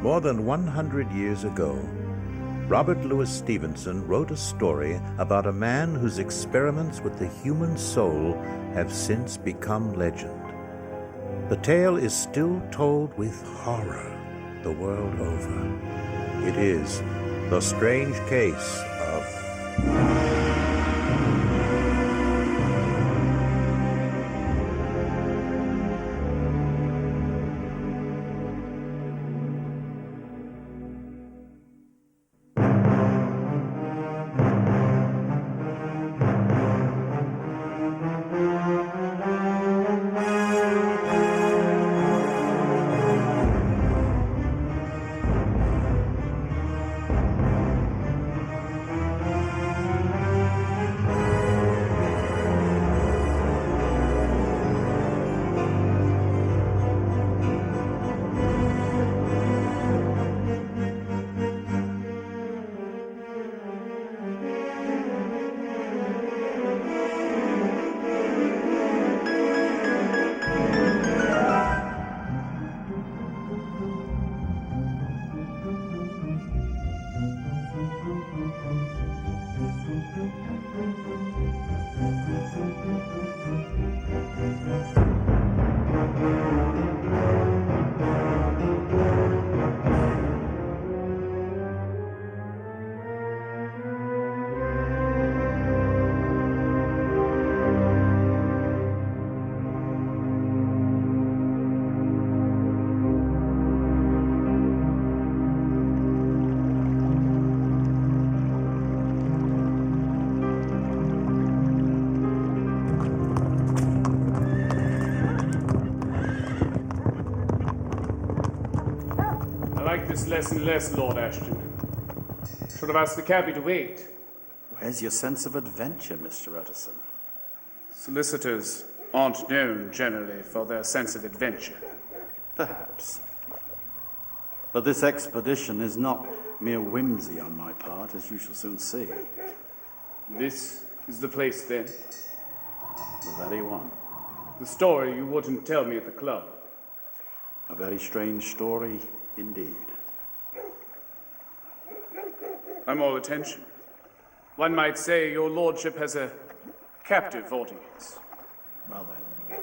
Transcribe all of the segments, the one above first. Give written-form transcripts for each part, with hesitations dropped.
More than 100 years ago, Robert Louis Stevenson wrote a story about a man whose experiments with the human soul have since become legend. The tale is still told with horror the world over. It is The Strange Case of... This less and less, Lord Ashton. Should have asked the cabby to wait. Where's your sense of adventure, Mr. Utterson? Solicitors aren't known generally for their sense of adventure. Perhaps. But this expedition is not mere whimsy on my part, as you shall soon see. This is the place, then? The very one. The story you wouldn't tell me at the club. A very strange story indeed. I'm all attention. One might say your lordship has a captive audience. Well then,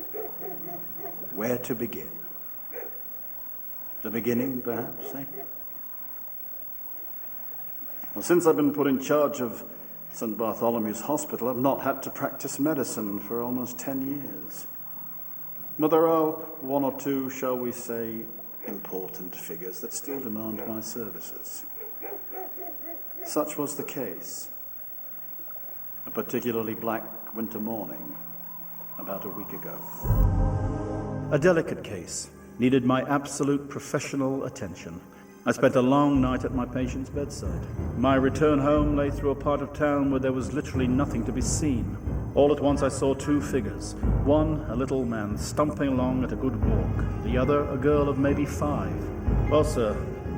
where to begin? The beginning, perhaps, eh? Well, since I've been put in charge of St. Bartholomew's Hospital, I've not had to practice medicine for almost 10 years. But there are one or two, shall we say, important figures that still demand my services. Such was the case. A particularly black winter morning, about a week ago. A delicate case needed my absolute professional attention. I spent a long night at my patient's bedside. My return home lay through a part of town where there was literally nothing to be seen. All at once I saw two figures. One, a little man stumping along at a good walk. The other, a girl of maybe 5. Well, sir,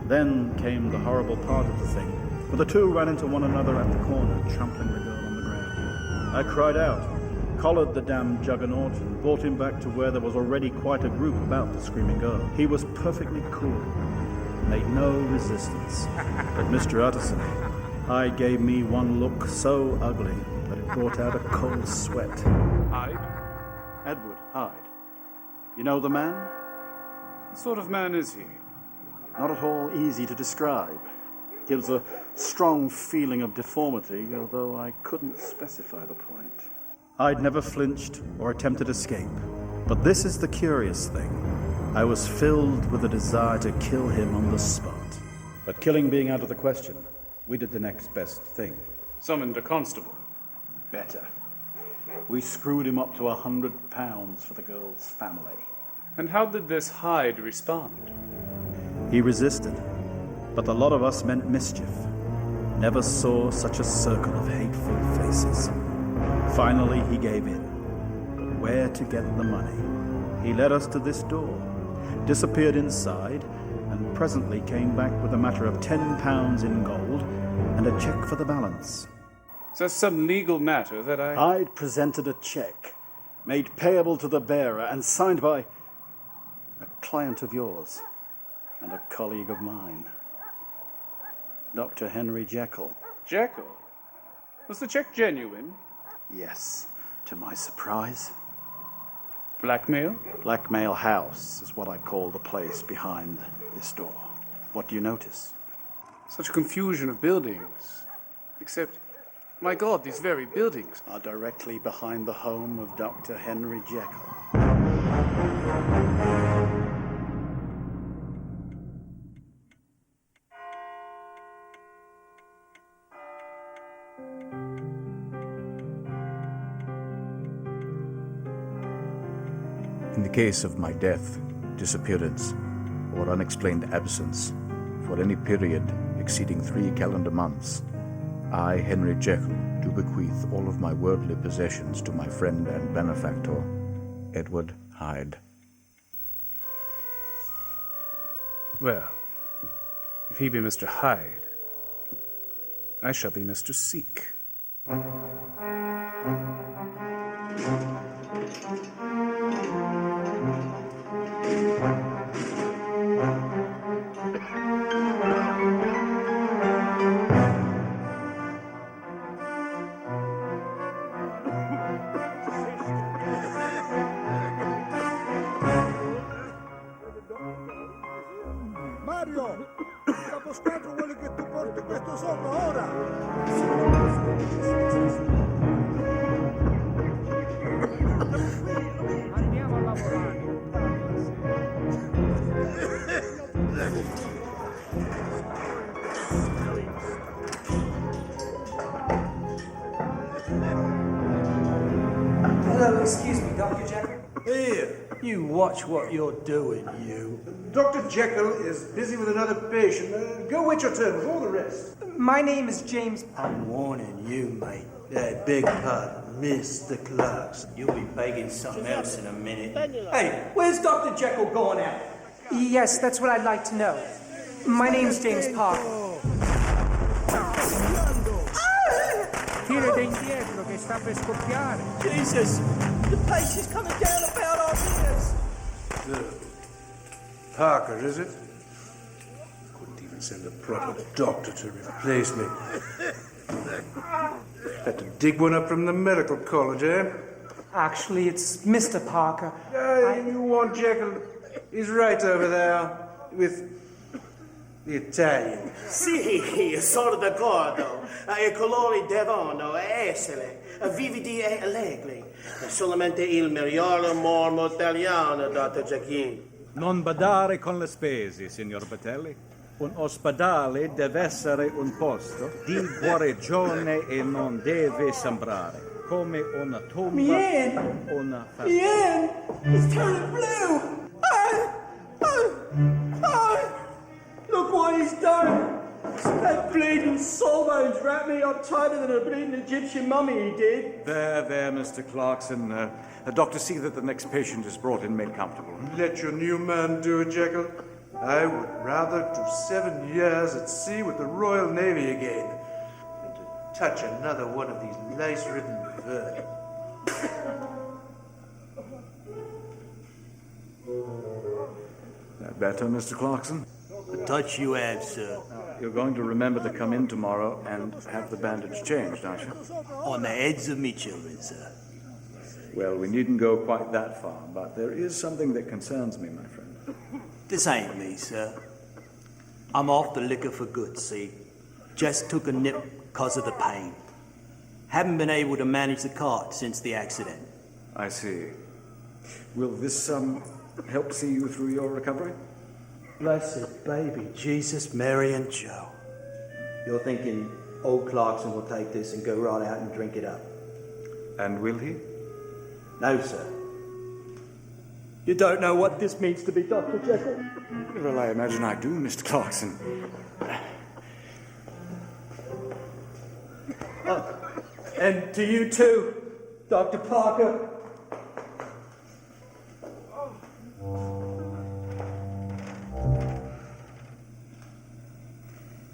then came the horrible part of the thing. For the two ran into one another at the corner, trampling the girl on the ground. I cried out, collared the damned juggernaut, and brought him back to where there was already quite a group about the screaming girl. He was perfectly cool, made no resistance. But Mr. Utterson, Hyde gave me one look so ugly that it brought out a cold sweat. Hyde? Edward Hyde. You know the man? What sort of man is he? Not at all easy to describe. Gives a strong feeling of deformity, although I couldn't specify the point. I'd never flinched or attempted escape. But this is the curious thing. I was filled with a desire to kill him on the spot. But killing being out of the question, we did the next best thing. Summoned a constable. Better. We screwed him up to £100 for the girl's family. And how did this Hyde respond? He resisted. But the lot of us meant mischief. Never saw such a circle of hateful faces. Finally, he gave in. But where to get the money? He led us to this door, disappeared inside, and presently came back with a matter of £10 in gold and a cheque for the balance. Is that some legal matter that I'd presented a cheque, made payable to the bearer and signed by a client of yours. and a colleague of mine, Dr. Henry Jekyll. Jekyll? Was the check genuine? Yes, to my surprise. Blackmail? Blackmail House is what I call the place behind this door. What do you notice? Such a confusion of buildings. Except, my God, these very buildings Are directly behind the home of Dr. Henry Jekyll. In the case of my death, disappearance, or unexplained absence for any period exceeding 3 calendar months, I, Henry Jekyll, do bequeath all of my worldly possessions to my friend and benefactor, Edward Hyde. Well, if he be Mr. Hyde, I shall be Mr. Seek. Mario, il caposquadro vuole che tu porti questo sopra ora. Andiamo a lavorare. Hello, excuse me, Dr. Jekyll. Here, You watch what you're doing, you. Dr. Jekyll is busy with another patient. Go wait your turn with all the rest. My name is James. I'm warning you, mate. That big pardon, Mr. Clarkson. You'll be begging something else in a minute. Hey, where's Dr. Jekyll going at? Yes, that's what I'd like to know. My name's James Parker. Tira da indietro che sta per scoppiare. Jesus, the place is coming down about our ears. Parker, is it? Couldn't even send a proper doctor to replace me. Had to dig one up from the medical college, eh? Actually, it's Mr. Parker. You want Jekyll? He's right over there with the Italian. Sì, sono d'accordo. Il colore devono essere vividi e allegri. Solamente il migliore mormo italiano, Dr. Jekyll. Non badare con le spese, signor Batelli. Un ospedale deve essere un posto di guarigione e non deve sembrare come una tomba o una Ian! It's turning blue! Look what he's done! That bleeding soul bones wrapped me up tighter than a bleeding Egyptian mummy, he did. There, Mr. Clarkson. Doctor, see that the next patient is brought in made comfortable. Let your new man do it, Jekyll. I would rather do 7 years at sea with the Royal Navy again than to touch another one of these lice-ridden vermin. That better, Mr. Clarkson? A touch you have, sir. You're going to remember to come in tomorrow and have the bandage changed, aren't you? On the heads of me children, sir. Well, we needn't go quite that far, but there is something that concerns me, my friend. This ain't me, sir. I'm off the liquor for good, see? Just took a nip because of the pain. Haven't been able to manage the cart since the accident. I see. Will this, help see you through your recovery? Blessed baby, Jesus, Mary, and Joe. You're thinking old Clarkson will take this and go right out and drink it up? And will he? No, sir. You don't know what this means to be Dr. Jekyll? Well, I imagine I do, Mr. Clarkson. And to you too, Dr. Parker.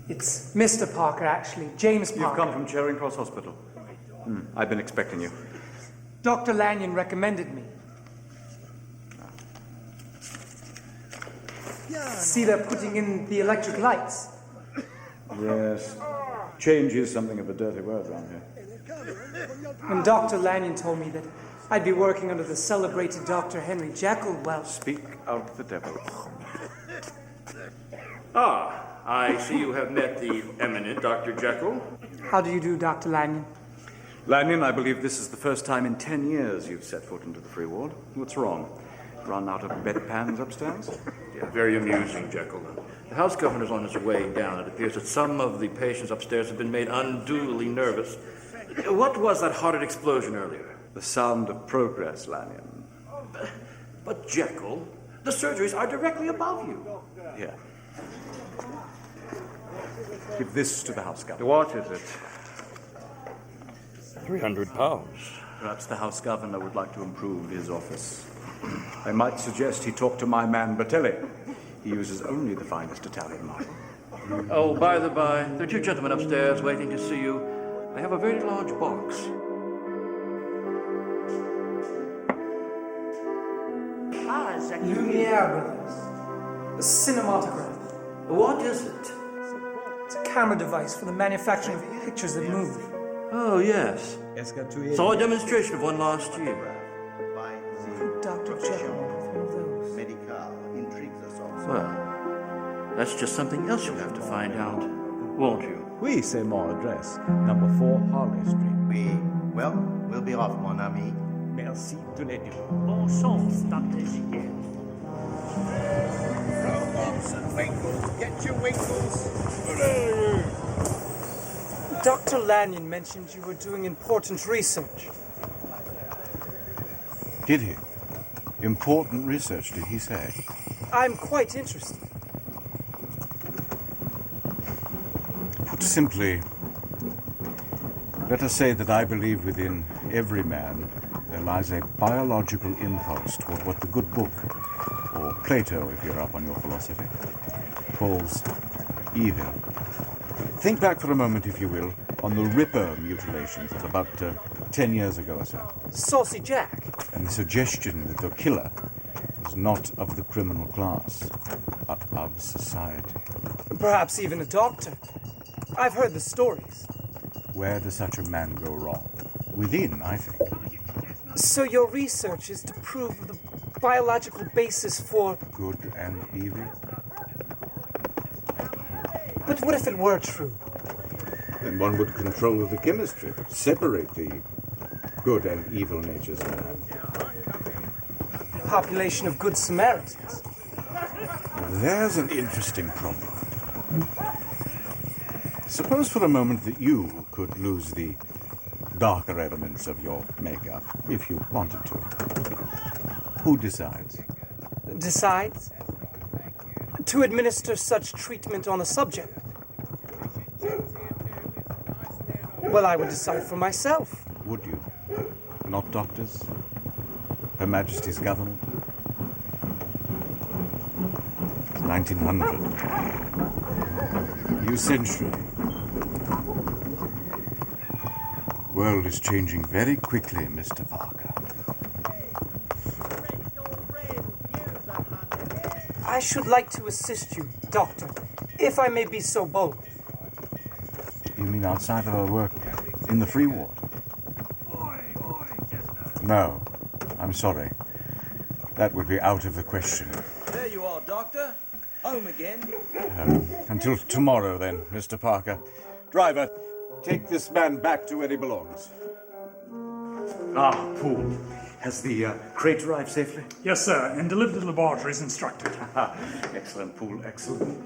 It's Mr. Parker, actually. James Parker. You've come from Charing Cross Hospital. I've been expecting you. Dr. Lanyon recommended me. See, they're putting in the electric lights. Yes. Change is something of a dirty word around here. When Dr. Lanyon told me that I'd be working under the celebrated Dr. Henry Jekyll, well... Speak of the devil. Ah, I see you have met the eminent Dr. Jekyll. How do you do, Dr. Lanyon? Lanyon, I believe this is the first time in 10 years you've set foot into the free ward. What's wrong? Run out of bedpans upstairs? Yeah, very amusing, Jekyll. The house governor's on his way down. It appears that some of the patients upstairs have been made unduly nervous. What was that hearted explosion earlier? The sound of progress, Lanyon. But Jekyll, the surgeries are directly above you. Here. Give this to the house governor. What is it? £300. Perhaps the house governor would like to improve his office. I might suggest he talk to my man Bertelli. He uses only the finest Italian marble. Oh, by the by, there are two gentlemen upstairs waiting to see you. They have a very large box. Lumiere Brothers. A cinematograph. What is it? It's a camera device for the manufacturing of pictures that move. Oh, yes. Saw a demonstration of one last year. Could Dr. Jekyll have one of those? Well, that's just something else you'll have to find out, won't you? Oui, c'est mon adresse. Number 4 Harley Street. Oui. Well, we'll be off, mon ami. Merci tous les deux. Bon sens, Dr. Jekyll. Get your winkles. Dr. Lanyon mentioned you were doing important research. Did he? Important research, did he say? I'm quite interested. Put simply, let us say that I believe within every man there lies a biological impulse toward what the good book, or Plato if you're up on your philosophy, calls evil. Think back for a moment, if you will, on the Ripper mutilations of about 10 years ago or so. Saucy Jack. And the suggestion that the killer was not of the criminal class, but of society. Perhaps even a doctor. I've heard the stories. Where does such a man go wrong? Within, I think. So your research is to prove the biological basis for... Good and evil? But what if it were true? Then one would control the chemistry, separate the good and evil natures of man. Population of good Samaritans. There's an interesting problem. Suppose for a moment that you could lose the darker elements of your makeup, if you wanted to. Who decides? Decides? To administer such treatment on a subject? Well, I would decide for myself. Would you? Not doctors? Her Majesty's government? 1900. New century. World is changing very quickly, Mr. Parker. I should like to assist you, Doctor, if I may be so bold. You mean outside of our work in the free ward? No, I'm sorry. That would be out of the question. There you are, Doctor. Home again. Until tomorrow, then, Mr. Parker. Driver, take this man back to where he belongs. Ah, Poole. Has the crate arrived safely? Yes, sir, and delivered to the laboratory as instructed. Excellent, Poole, excellent.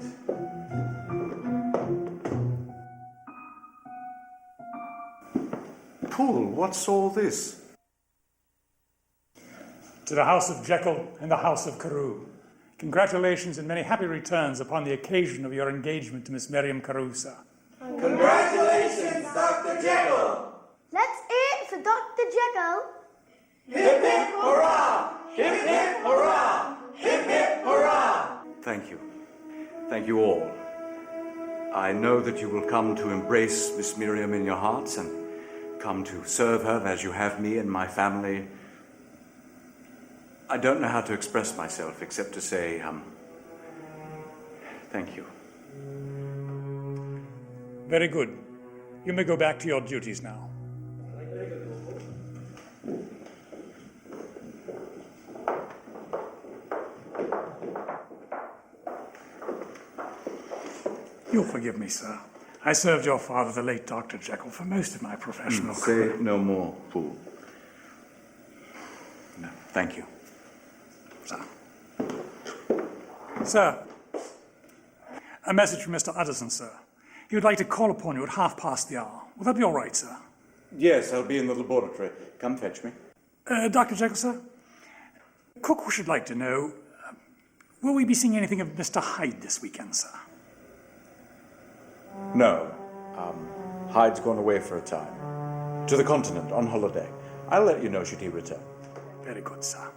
Poole, what's all this? To the House of Jekyll and the House of Carew. Congratulations and many happy returns upon the occasion of your engagement to Miss Miriam Carusa. Congratulations, Dr. Jekyll! Let's eat for Dr. Jekyll. Hip hip hurrah! Hip hip hurrah! Hip hip hurrah! Thank you. Thank you all. I know that you will come to embrace Miss Miriam in your hearts and come to serve her as you have me and my family. I don't know how to express myself except to say, Thank you. Very good. You may go back to your duties now. You'll forgive me, sir. I served your father, the late Dr. Jekyll, for most of my professional career. Say no more, fool. No, thank you. Sir, a message from Mr. Utterson, sir. He would like to call upon you at hour. Will that be all right, sir? Yes, I'll be in the laboratory. Come fetch me. Dr. Jekyll, sir? Cook should like to know, will we be seeing anything of Mr. Hyde this weekend, sir? No. Hyde's gone away for a time. To the continent, on holiday. I'll let you know should he return. Very good, sir.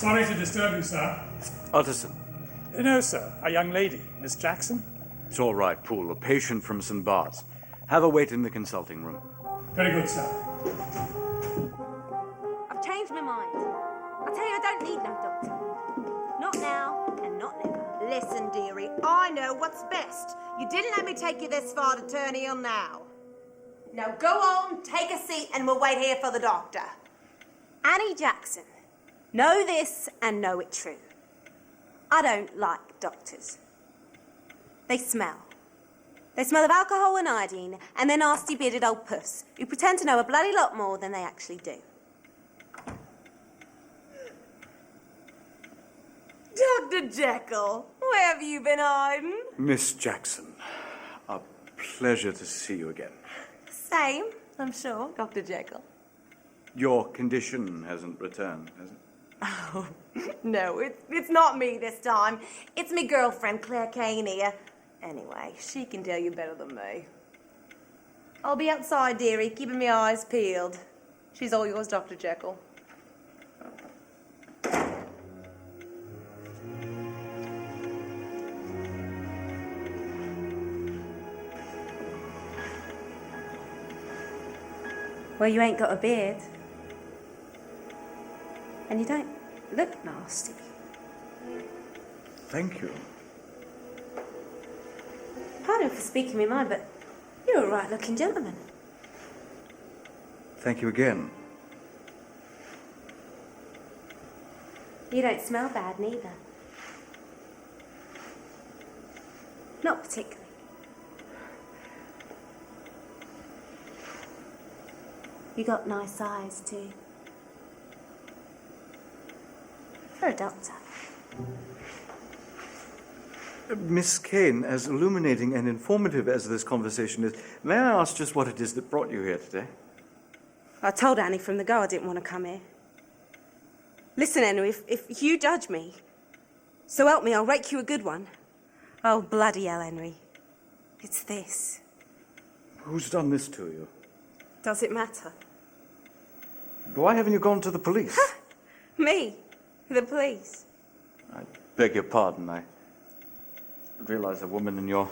Sorry to disturb you, sir. Utterson. No, sir. A young lady, Miss Jackson. It's all right, Poole. A patient from St. Bart's. Have a wait in the consulting room. Very good, sir. I've changed my mind. I tell you, I don't need no doctor. Not now, and not never. Listen, dearie, I know what's best. You didn't let me take you this far to turn heel now. Now go on, take a seat, and we'll wait here for the doctor. Annie Jackson. Know this and know it true. I don't like doctors. They smell. They smell of alcohol and iodine, and they're nasty bearded old puffs who pretend to know a bloody lot more than they actually do. Dr. Jekyll, where have you been hiding? Miss Jackson, a pleasure to see you again. Same, I'm sure, Dr. Jekyll. Your condition hasn't returned, has it? Oh, no, it's not me this time. It's me girlfriend, Claire Kane here. Anyway, she can tell you better than me. I'll be outside, dearie, keeping my eyes peeled. She's all yours, Dr. Jekyll. Well, you ain't got a beard. And you don't look nasty. Thank you. Pardon for speaking my mind, but you're a right-looking gentleman. Thank you again. You don't smell bad, neither. Not particularly. You got nice eyes, too. For a doctor. Miss Kane, as illuminating and informative as this conversation is, may I ask just what it is that brought you here today? I told Annie from the go I didn't want to come here. Listen, Henry, if you judge me, so help me, I'll rake you a good one. Oh, bloody hell, Henry. It's this. Who's done this to you? Does it matter? Why haven't you gone to the police? Me? The police? I beg your pardon. I realize a woman in your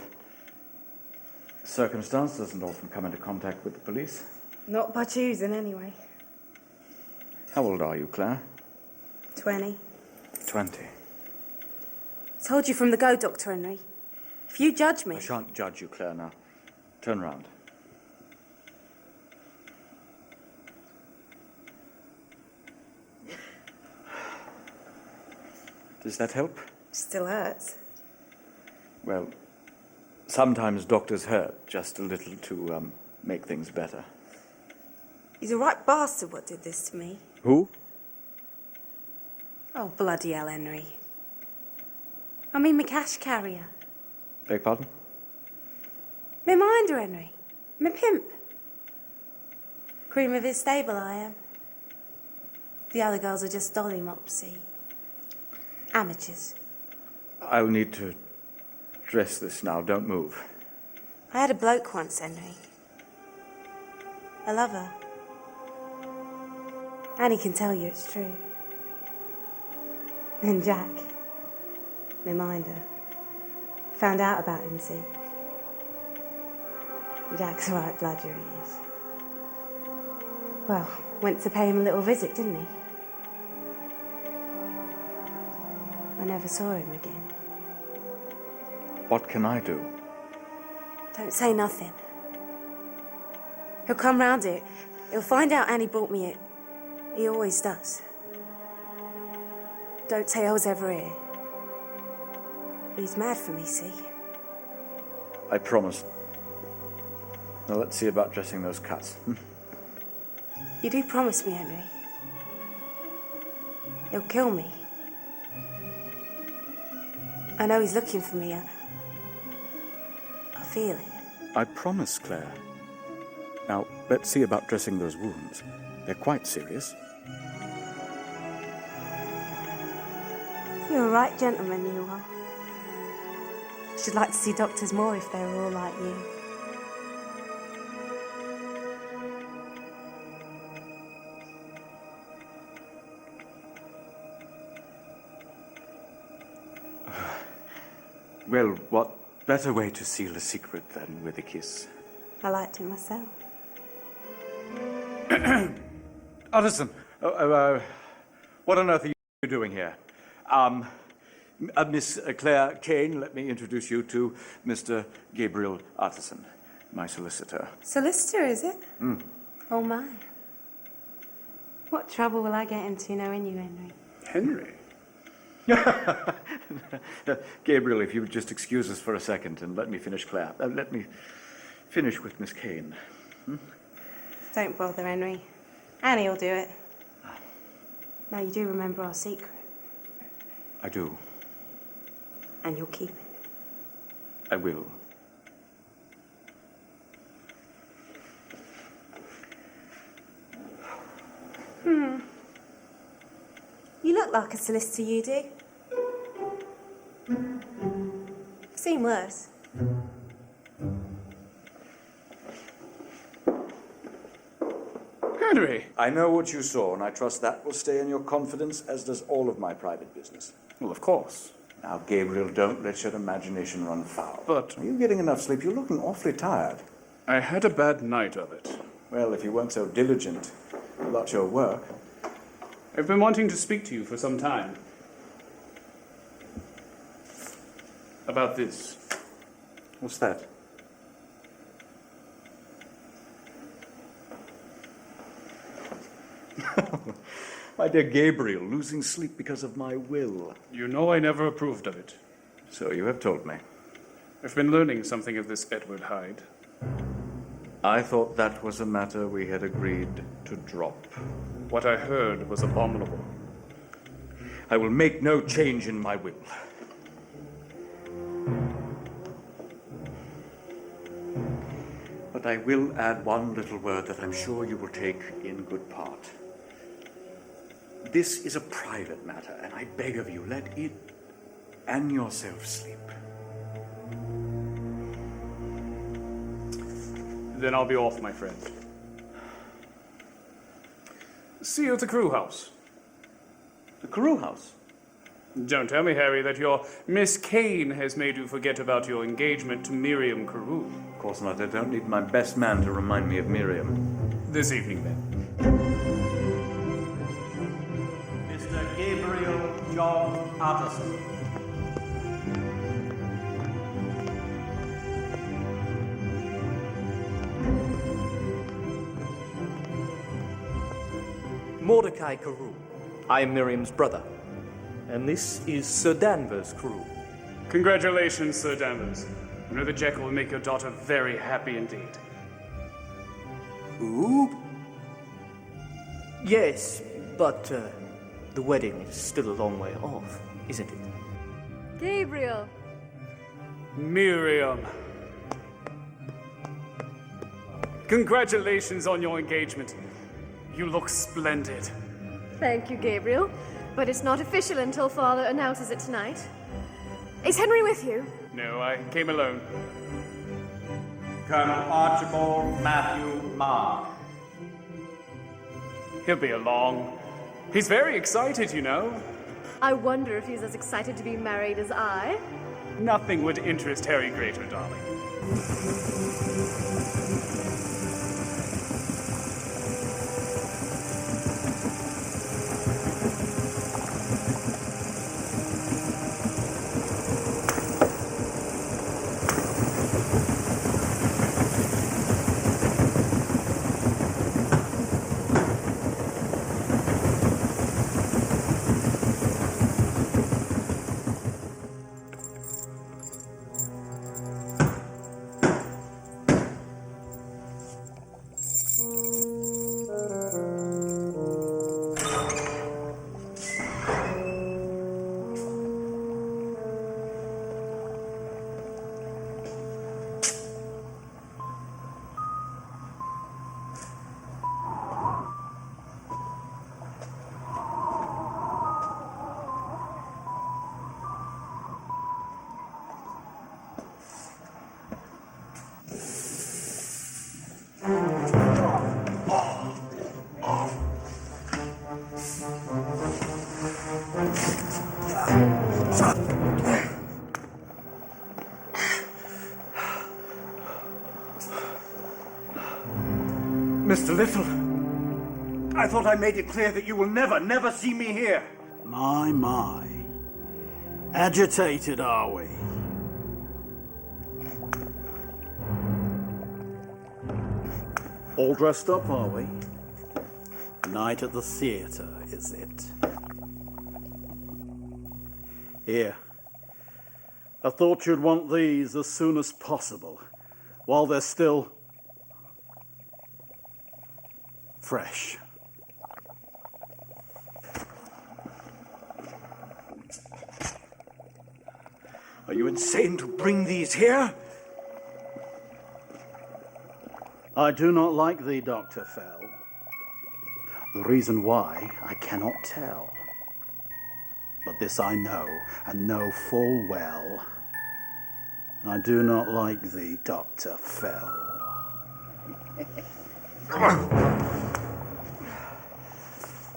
circumstance doesn't often come into contact with the police. Not by choosing, anyway. How old are you, Claire? 20. 20. Told you from the go, Dr. Henry. If you judge me... I shan't judge you, Claire, now. Turn round. Does that help? Still hurts. Well, sometimes doctors hurt just a little to make things better. He's a right bastard what did this to me. Who? Oh, bloody hell, Henry. I mean, my cash carrier. Beg pardon? My minder, Henry. My pimp. Cream of his stable, I am. The other girls are just dolly mopsy. Amateurs. I'll need to dress this now. Don't move. I had a bloke once, Henry. A lover. And he can tell you it's true. And Jack, my minder, found out about him, see? Jack's a right bludger, he is. Well, went to pay him a little visit, didn't he? I never saw him again. What can I do? Don't say nothing. He'll come round here. He'll find out Annie brought me it. He always does. Don't say I was ever here. He's mad for me, see? I promise. Now let's see about dressing those cuts. You do promise me, Henry? He'll kill me. I know he's looking for me. I feel it. I promise, Claire. Now, let's see about dressing those wounds. They're quite serious. You're a right gentleman, you are. Should like to see doctors more if they were all like you. Well, what better way to seal a secret than with a kiss? I liked him myself. Utterson, what on earth are you doing here? Miss Claire Kane, let me introduce you to Mr. Gabriel Utterson, my solicitor. Solicitor, is it? Mm. Oh, my. What trouble will I get into knowing you, Henry? Henry? Gabriel, if you would just excuse us for a second and let me finish Claire. Let me finish with Miss Kane. Hmm? Don't bother, Henry. Annie'll do it. Now, you do remember our secret. I do. And you'll keep it. I will. You look like a solicitor, you do. I've seen worse. Henry! I know what you saw, and I trust that will stay in your confidence, as does all of my private business. Well, of course. Now, Gabriel, don't let your imagination run foul. But... Are you getting enough sleep? You're looking awfully tired. I had a bad night of it. Well, if you weren't so diligent about your work... I've been wanting to speak to you for some time. About this. What's that? My dear Gabriel, losing sleep because of my will. You know I never approved of it. So you have told me. I've been learning something of this Edward Hyde. I thought that was a matter we had agreed to drop. What I heard was abominable. I will make no change in my will. But I will add one little word that I'm sure you will take in good part. This is a private matter, and I beg of you, let it and yourself sleep. Then I'll be off, my friend. See you at the crew house. The crew house? Don't tell me, Harry, that your Miss Kane has made you forget about your engagement to Miriam Carew. Of course not. I don't need my best man to remind me of Miriam. This evening, then. Mr. Gabriel John Utterson. Mordecai Carew. I am Miriam's brother. And this is Sir Danvers' crew. Congratulations, Sir Danvers. I know the Jekyll will make your daughter very happy indeed. Ooh? Yes, but the wedding is still a long way off, isn't it? Gabriel. Miriam. Congratulations on your engagement. You look splendid. Thank you, Gabriel. But it's not official until Father announces it tonight. Is Henry with you? No, I came alone. Colonel Archibald Matthew Marr. He'll be along. He's very excited, you know. I wonder if he's as excited to be married as I. Nothing would interest Harry greater, darling. Mr. Little, I thought I made it clear that you will never see me here. My. Agitated, are we? All dressed up, are we? Night at the theatre, is it? Here. I thought you'd want these as soon as possible, while they're still fresh. Are you insane to bring these here? I do not like thee, Dr. Fell. The reason why, I cannot tell. But this I know, and know full well. I do not like thee, Dr. Fell.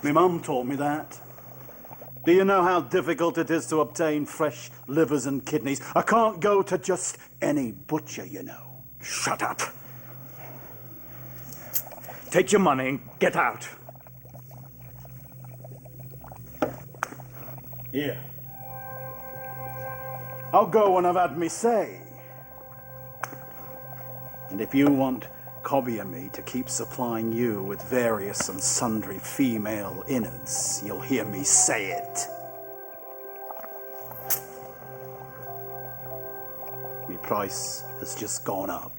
My mum told me that. Do you know how difficult it is to obtain fresh livers and kidneys? I can't go to just any butcher, you know. Shut up. Take your money and get out. Here. I'll go when I've had me say. And if you want Cobby and me to keep supplying you with various and sundry female innards, you'll hear me say it. My price has just gone up.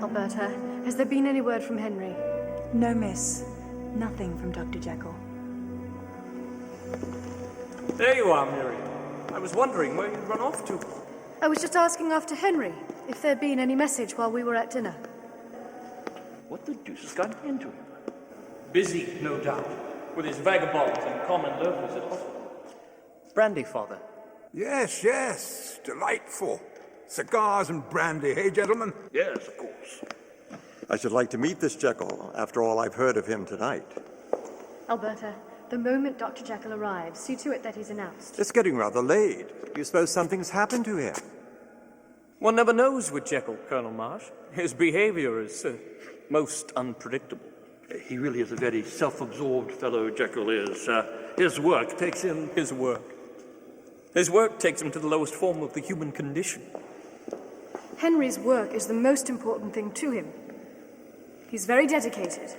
Alberta, has there been any word from Henry? No, miss. Nothing from Dr. Jekyll. There you are, Miriam. I was wondering where you'd run off to. I was just asking after Henry, if there'd been any message while we were at dinner. What the deuce has gotten into him? Busy, no doubt, with his vagabonds and common loafers at hospital. Brandy, Father. Yes. Delightful. Cigars and brandy, hey, gentlemen? Yes, of course. I should like to meet this Jekyll, after all I've heard of him tonight. Alberta, the moment Dr. Jekyll arrives, see to it that he's announced. It's getting rather late. Do you suppose something's happened to him? One never knows with Jekyll, Colonel Marsh. His behavior is most unpredictable. He really is a very self-absorbed fellow, Jekyll is. His work takes him... His work takes him to the lowest form of the human condition. Henry's work is the most important thing to him. He's very dedicated.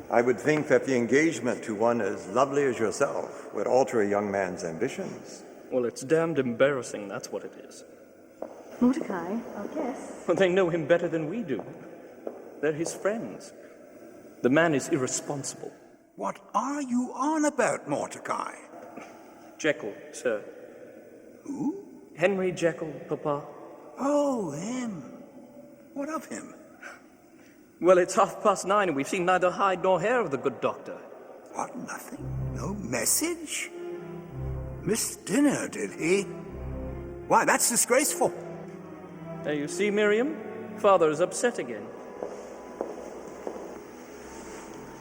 I would think that the engagement to one as lovely as yourself would alter a young man's ambitions. Well, it's damned embarrassing, that's what it is. Mordecai, I'll guess. Well, they know him better than we do. They're his friends. The man is irresponsible. What are you on about, Mordecai? Jekyll, sir. Who? Henry Jekyll, Papa. Oh, him. What of him? Well, it's 9:30 and we've seen neither hide nor hair of the good doctor. What, nothing? No message? Missed dinner, did he? Why, that's disgraceful. There you see, Miriam. Father is upset again.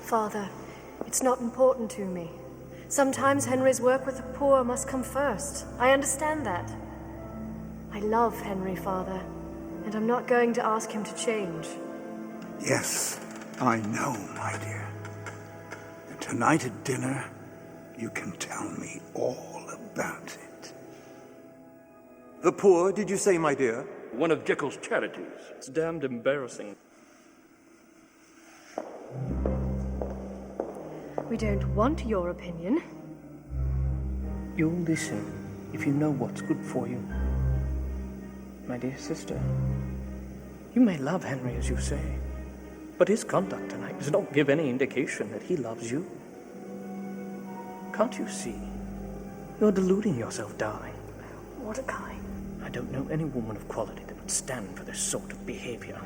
Father, it's not important to me. Sometimes Henry's work with the poor must come first. I understand that. I love Henry, Father, and I'm not going to ask him to change. Yes, I know, my dear. And tonight at dinner, you can tell me all about it. The poor, did you say, my dear? One of Jekyll's charities. It's damned embarrassing. We don't want your opinion. You'll listen if you know what's good for you. My dear sister, you may love Henry as you say, but his conduct tonight does not give any indication that he loves you. Can't you see? You're deluding yourself, darling. Mordecai. I don't know any woman of quality that would stand for this sort of behavior.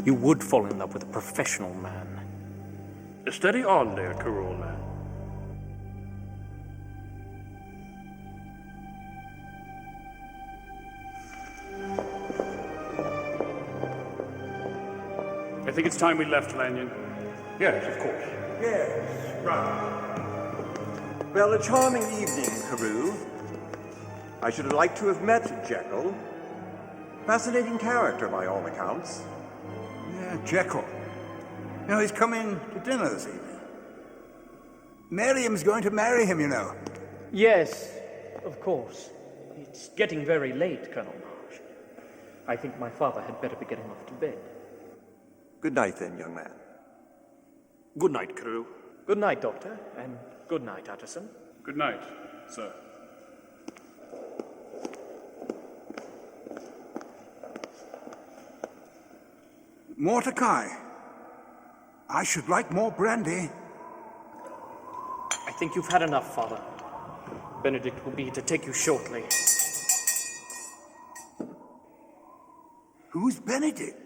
You would fall in love with a professional man. Steady on there, Corolla. I think it's time we left, Lanyon. Yes, of course. Yes, right. Well, a charming evening, Carew. I should have liked to have met Jekyll. Fascinating character, by all accounts. Yeah, Jekyll. You know, he's coming to dinner this evening. Miriam's going to marry him, you know. Yes, of course. It's getting very late, Colonel Marsh. I think my father had better be getting off to bed. Good night, then, young man. Good night, Carew. Good night, Doctor, and good night, Utterson. Good night, sir. Mordecai, I should like more brandy. I think you've had enough, Father. Benedict will be to take you shortly. Who's Benedict?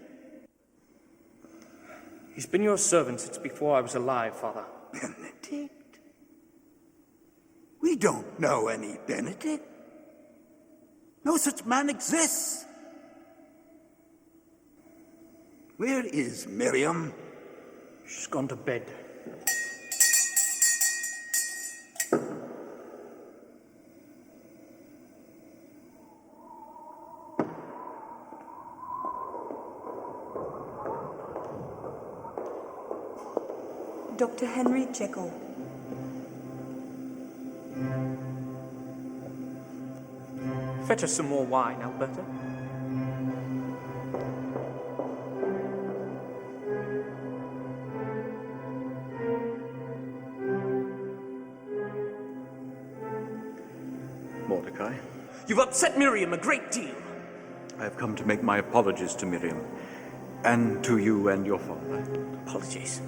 He's been your servant since before I was alive, Father. Benedict? We don't know any Benedict. No such man exists. Where is Miriam? She's gone to bed. Dr. Henry Jekyll. Fetch us some more wine, Alberta. Mordecai, You've upset Miriam a great deal. I have come to make my apologies to Miriam, and to you and your father. Apologies.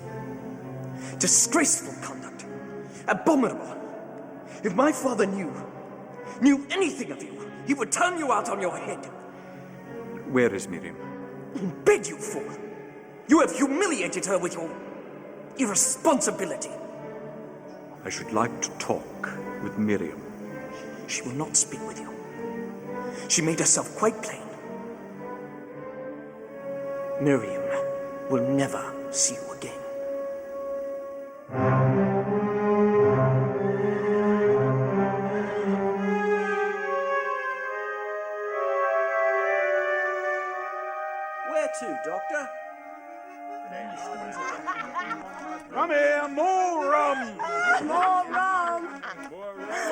Disgraceful conduct. Abominable. If my father knew anything of you, he would turn you out on your head. Where is Miriam? In bed, you fool. You have humiliated her with your irresponsibility. I should like to talk with Miriam. She will not speak with you. She made herself quite plain. Miriam will never see you again. rum! More rum!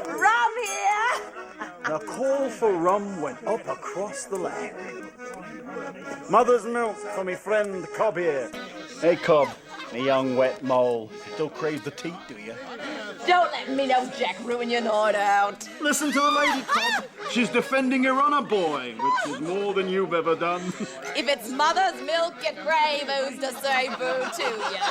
Rum here! The call for rum went up across the land. Mother's milk for me friend Cobb here. Hey Cobb, me young wet mole. Still crave the teat, do you? Don't let me know Jack ruin your night out. Listen to the lady, Cobb. She's defending her honour, boy, which is more than you've ever done. If it's mother's milk you crave, who's to say boo to ya?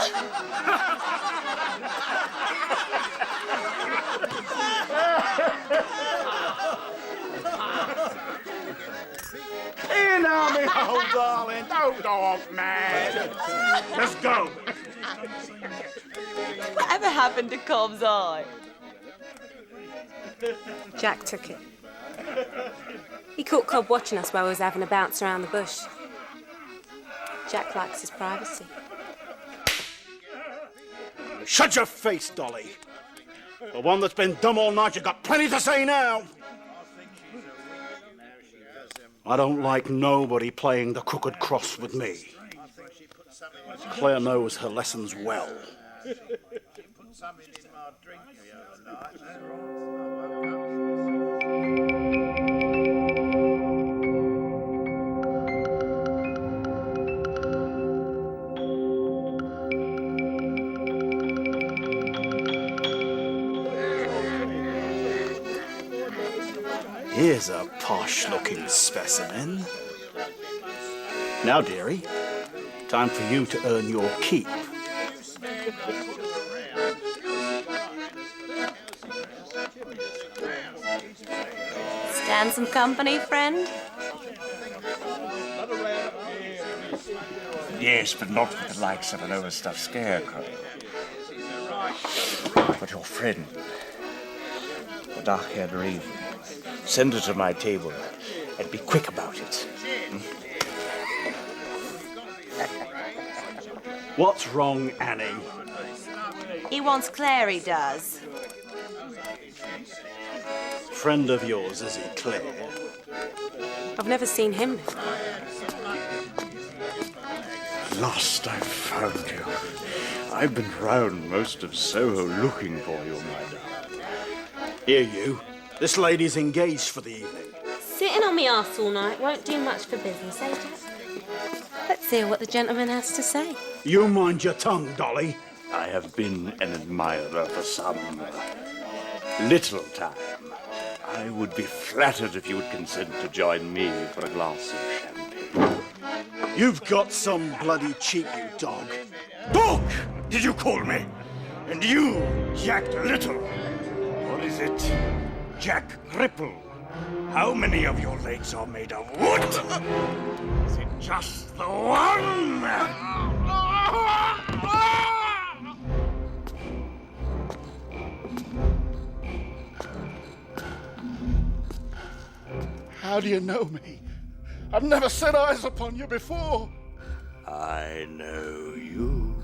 Here now, me old darling. Don't go off, man. Let's go. Whatever happened to Cobb's eye? Jack took it. He caught Cobb watching us while we was having a bounce around the bush. Jack likes his privacy. Shut your face, Dolly. The one that's been dumb all night, you got plenty to say now. I don't like nobody playing the crooked cross with me. Claire knows her lessons well. Here's a posh-looking specimen. Now, dearie, time for you to earn your keep. Stand some company, friend? Yes, but not with the likes of an overstuffed scarecrow. But your friend, the dark-haired raven, send her to my table and be quick about it. What's wrong, Annie? He wants Claire, he does. Friend of yours, is he, Claire? I've never seen him before. Lost, I've found you. I've been round most of Soho looking for you, my darling. Here, you. This lady's engaged for the evening. Sitting on me arse all night won't do much for business, eh, Jack? Let's hear what the gentleman has to say. You mind your tongue, Dolly. I have been an admirer for some little time. I would be flattered if you would consent to join me for a glass of champagne. You've got some bloody cheek, you dog. Dog, did you call me? And you, Jack Little? Or is it Jack Cripple? How many of your legs are made of wood? Is it just the one? How do you know me? I've never set eyes upon you before. I know you.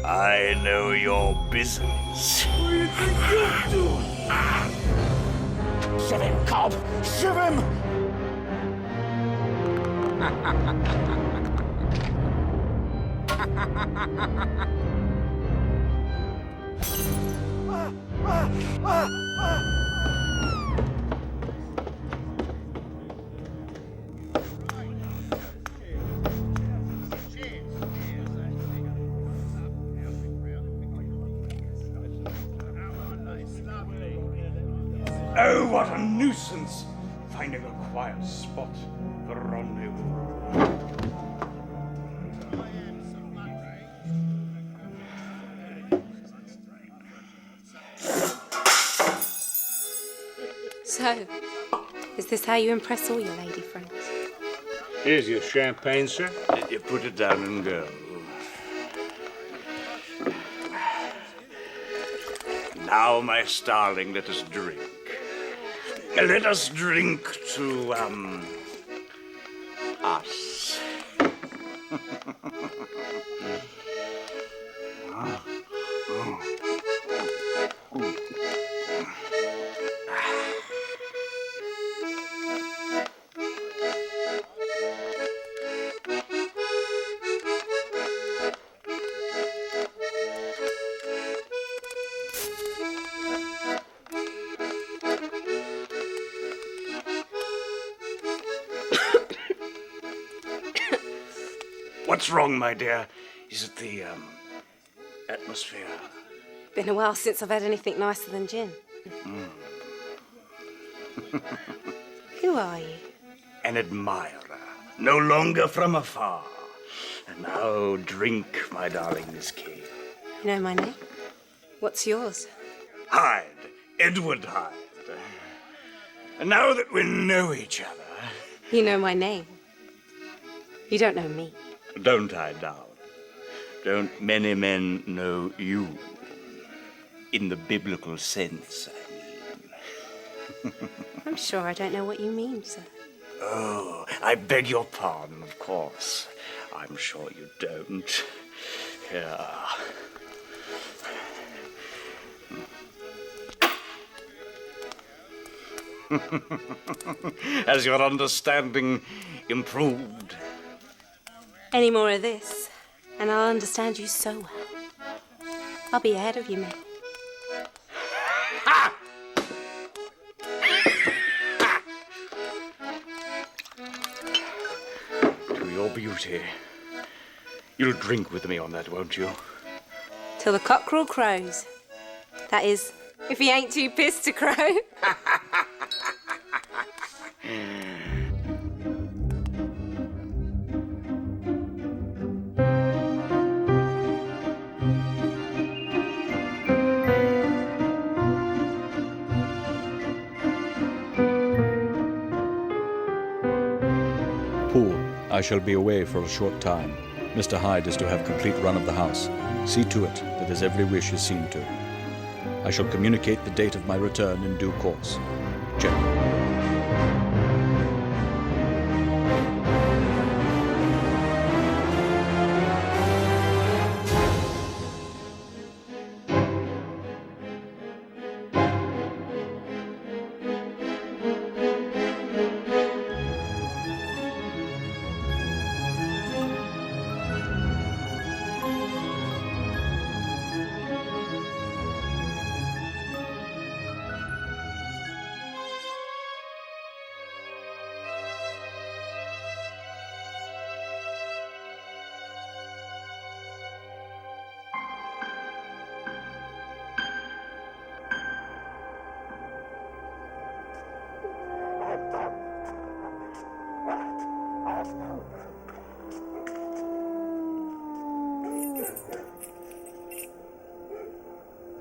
I know your business. What do you think you're doing? Shove him, Cobb! Shove him! Oh, what a nuisance! Finding a quiet spot for rendezvous. So, is this how you impress all your lady friends? Here's your champagne, sir. You put it down and go. Now, my starling, let us drink. Let us drink to, us. What's wrong, my dear? Is it the, atmosphere? Been a while since I've had anything nicer than gin. Who are you? An admirer, no longer from afar. And now drink, my darling Miss Kay. You know my name? What's yours? Hyde, Edward Hyde. And now that we know each other... You know my name. You don't know me. Don't I, darling? Don't many men know you? In the biblical sense, I mean. I'm sure I don't know what you mean, sir. Oh, I beg your pardon, of course. I'm sure you don't. Here. Has your understanding improved? Any more of this, and I'll understand you so well. I'll be ahead of you, mate. To your beauty. You'll drink with me on that, won't you? Till the cockerel crows. That is, if he ain't too pissed to crow. Poole, I shall be away for a short time. Mr. Hyde is to have complete run of the house. See to it that his every wish is seen to. I shall communicate the date of my return in due course. Jekyll.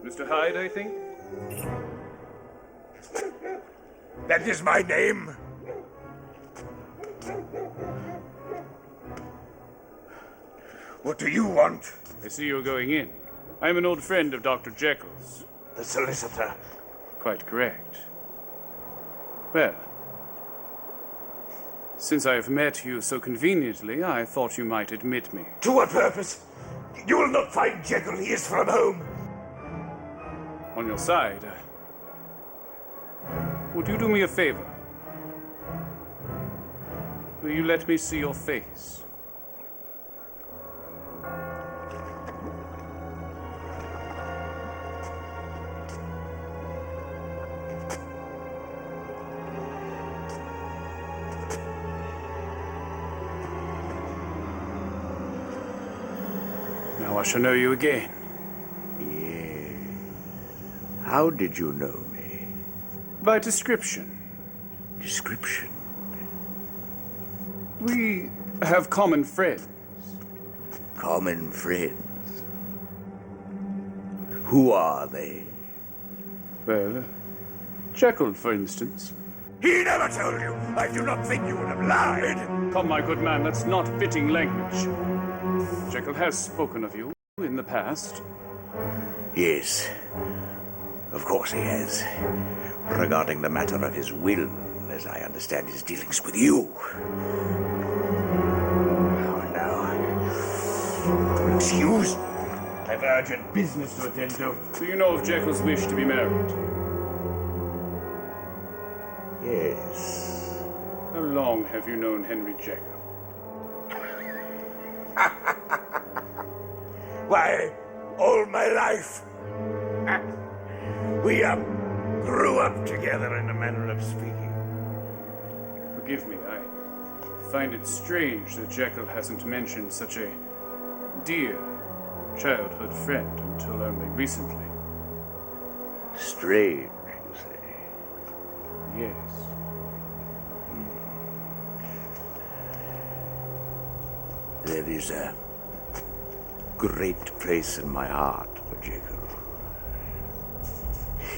Mr. Hyde, I think? That is my name. What do you want? I see you're going in. I'm an old friend of Dr. Jekyll's. The solicitor. Quite correct. Well, since I have met you so conveniently, I thought you might admit me. To what purpose? You will not find Jekyll. He is from home. On your side. Would you do me a favor? Will you let me see your face? Now I shall know you again. How did you know me? By description. Description? We have common friends. Common friends? Who are they? Well, Jekyll, for instance. He never told you! I do not think you would have lied! Come, my good man, that's not fitting language. Jekyll has spoken of you in the past. Yes. Of course he has. Regarding the matter of his will, as I understand his dealings with you. Oh, no. Excuse me. I've urgent business to attend to. Do you know of Jekyll's wish to be married? Yes. How long have you known Henry Jekyll? Why, all my life. We grew up together in a manner of speaking. Forgive me, I find it strange that Jekyll hasn't mentioned such a dear childhood friend until only recently. Strange, you say? Yes. There is a great place in my heart for Jekyll.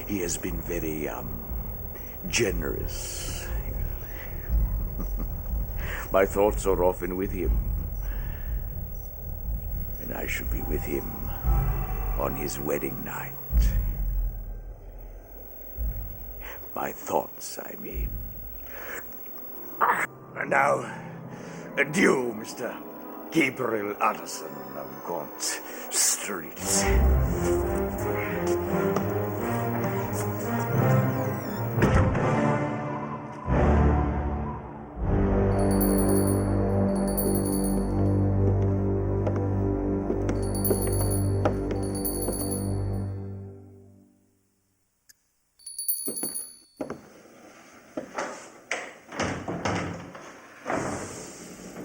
He has been very, generous. My thoughts are often with him. And I shall be with him on his wedding night. My thoughts, I mean. And now, adieu, Mr. Gabriel Addison of Gaunt Street.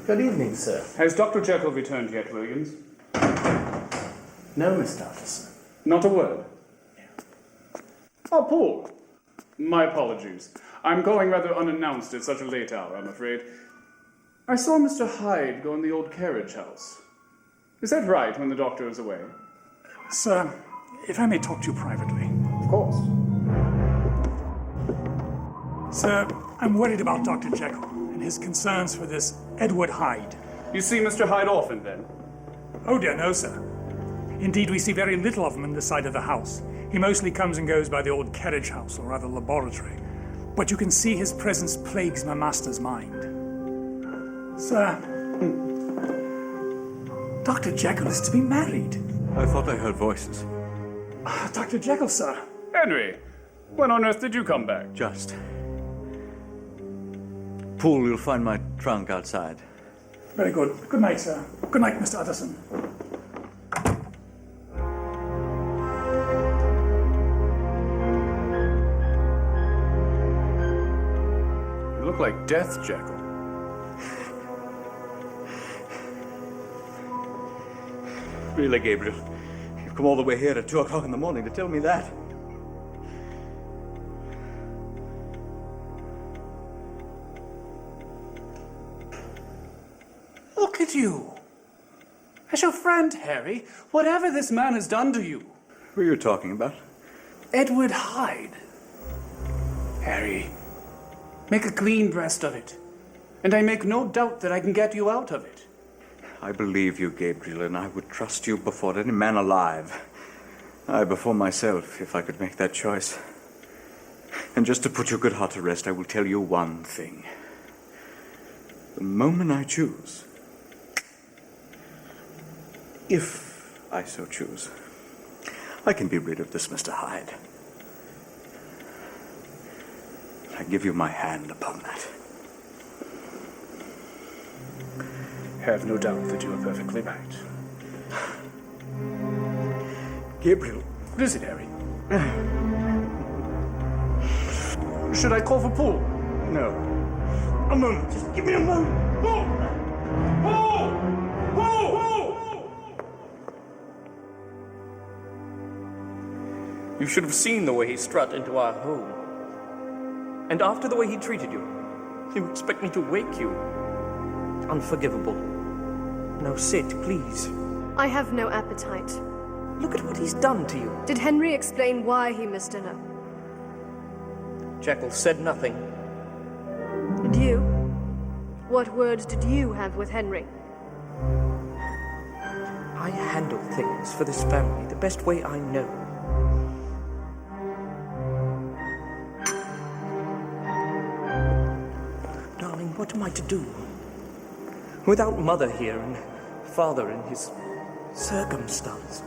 Good evening, sir. Has Dr. Jekyll returned yet, Williams? No, Mr. Addison. Not a word? Oh, Paul. My apologies. I'm calling rather unannounced at such a late hour, I'm afraid. I saw Mr. Hyde go in the old carriage house. Is that right, when the doctor is away? Sir, if I may talk to you privately. Of course. Sir, I'm worried about Dr. Jekyll and his concerns for this Edward Hyde. You see Mr. Hyde often, then? Oh dear, no, sir. Indeed, we see very little of him in this side of the house. He mostly comes and goes by the old carriage house, or rather laboratory. But you can see his presence plagues my master's mind. Sir, Dr. Jekyll is to be married. I thought I heard voices. Dr. Jekyll, sir. Henry, when on earth did you come back? Just. Poole, you'll find my trunk outside. Very good. Good night, sir. Good night, Mr. Addison. You look like death, Jekyll. Really, Gabriel? You've come all the way here at 2 o'clock in the morning to tell me that? Look at you. As your friend, Harry, whatever this man has done to you. Who are you talking about? Edward Hyde. Harry, make a clean breast of it. And I make no doubt that I can get you out of it. I believe you, Gabriel, and I would trust you before any man alive. I before myself, if I could make that choice. And just to put your good heart to rest, I will tell you one thing. The moment I choose, if I so choose, I can be rid of this Mr. Hyde. I give you my hand upon that. Have no doubt that you are perfectly right. Gabriel. What is it, Harry? Should I call for Paul? No. A moment. Just give me a moment. Paul! Paul! Paul! Paul! You should have seen the way he strutted into our home. And after the way he treated you, you expect me to wake you. It's unforgivable. Now sit, please. I have no appetite. Look at what he's done to you. Did Henry explain why he missed dinner? Jekyll said nothing. Did you? What words did you have with Henry? I handle things for this family the best way I know. Darling, what am I to do? Without Mother here and Father in his circumstance.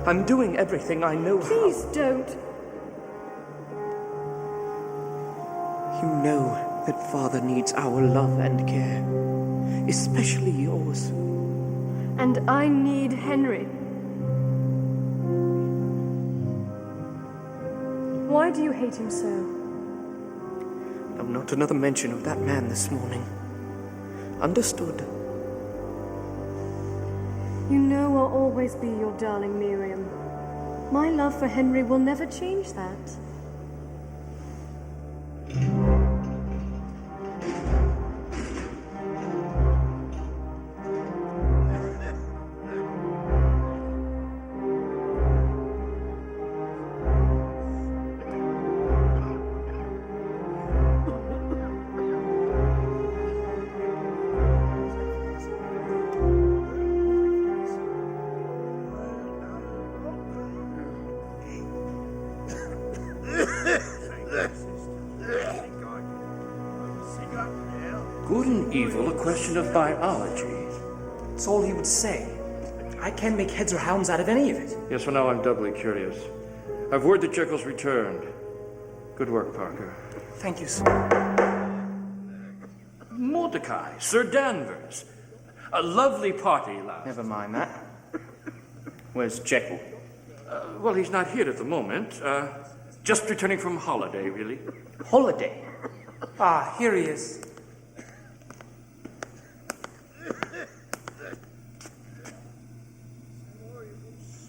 I'm doing everything I know how. Please don't. You know that Father needs our love and care, especially yours. And I need Henry. Why do you hate him so? No, not another mention of that man this morning. Understood. You know I'll always be your darling Miriam. My love for Henry will never change that. Good and evil, a question of biology. It's all he would say. I can't make heads or hounds out of any of it. Yes, well, now I'm doubly curious. I've word that Jekyll's returned. Good work, Parker. Thank you, sir. Mordecai, Sir Danvers. A lovely party last. Never mind that. Where's Jekyll? Well, he's not here at the moment. Just returning from holiday, really. Holiday? Ah, here he is.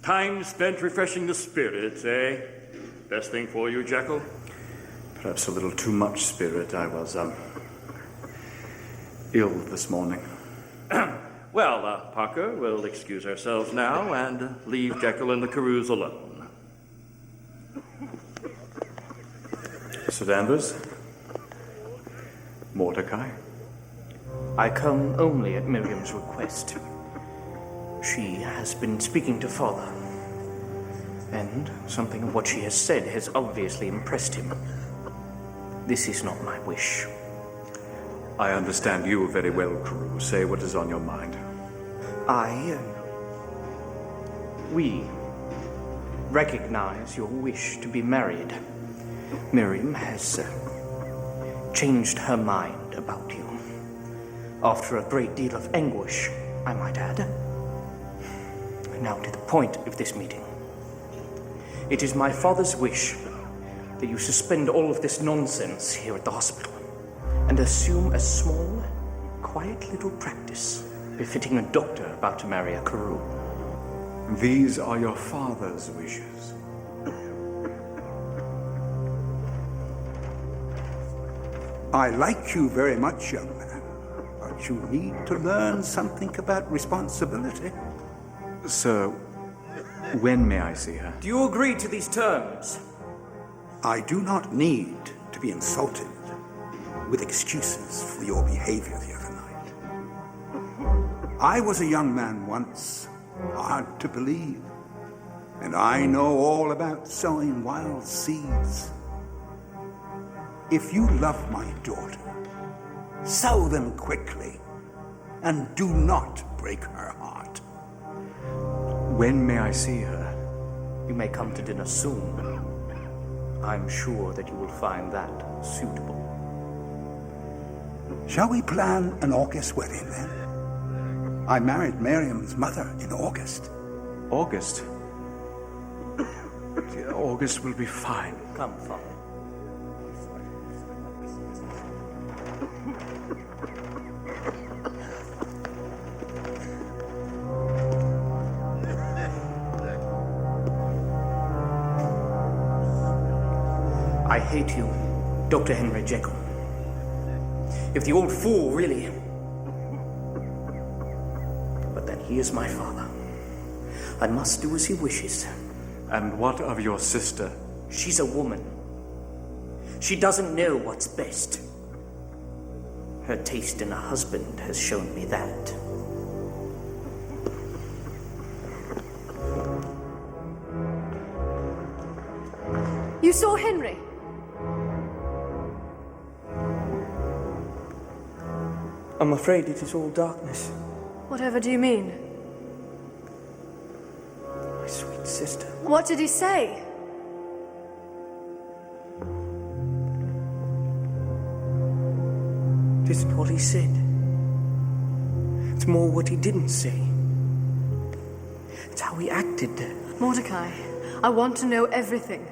Time spent refreshing the spirits, eh? Best thing for you, Jekyll? Perhaps a little too much spirit. I was, ill this morning. Well, Parker, we'll excuse ourselves now and leave Jekyll and the Carews alone. Sir Danvers? Mordecai? I come only at Miriam's request. She has been speaking to Father, and something of what she has said has obviously impressed him. This is not my wish. I understand you very well, Carew. Say what is on your mind. We recognize your wish to be married. Miriam has changed her mind about you. After a great deal of anguish, I might add. Now to the point of this meeting. It is my father's wish that you suspend all of this nonsense here at the hospital and assume a small, quiet little practice befitting a doctor about to marry a Carew. These are your father's wishes. I like you very much, young man, but you need to learn something about responsibility. Sir, when may I see her? Do you agree to these terms? I do not need to be insulted with excuses for your behavior the other night. I was a young man once, hard to believe, and I know all about sowing wild seeds. If you love my daughter, sow them quickly, and do not break her heart. When may I see her? You may come to dinner soon. I'm sure that you will find that suitable. Shall we plan an August wedding then? I married Miriam's mother in August. August? August will be fine. Come, Father. I hate you, Dr. Henry Jekyll. If the old fool really... But then he is my father. I must do as he wishes. And what of your sister? She's a woman. She doesn't know what's best. Her taste in a husband has shown me that. You saw Henry? I'm afraid it is all darkness. Whatever do you mean? My sweet sister. What did he say? It isn't what he said. It's more what he didn't say. It's how he acted. Mordecai, I want to know everything.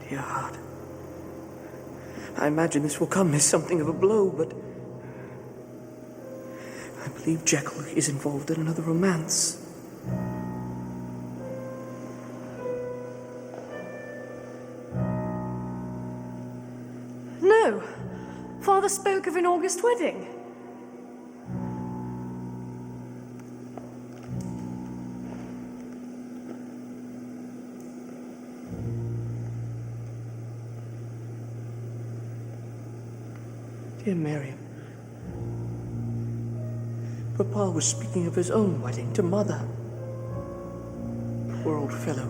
Dear heart. I imagine this will come as something of a blow, but I believe Jekyll is involved in another romance. No. Father spoke of an August wedding. Dear Miriam, Papa was speaking of his own wedding to Mother. Poor old fellow.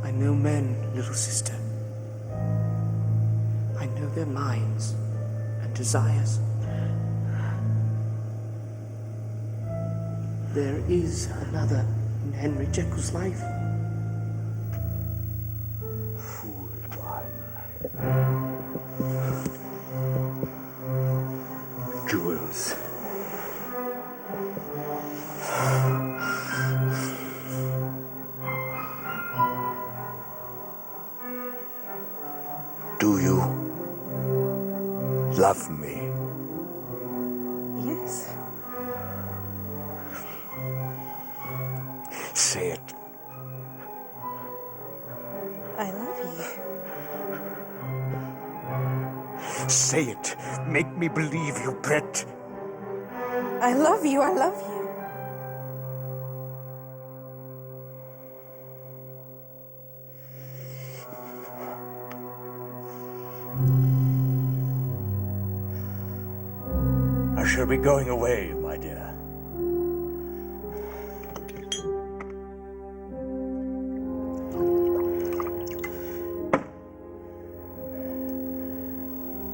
I know men, little sister. I know their minds and desires. There is another in Henry Jekyll's life. Jewels. Do you love me? Yes. Say it. I love you. Say it. Make me believe you, Brett. I love you, I love you. I shall be going away, my dear.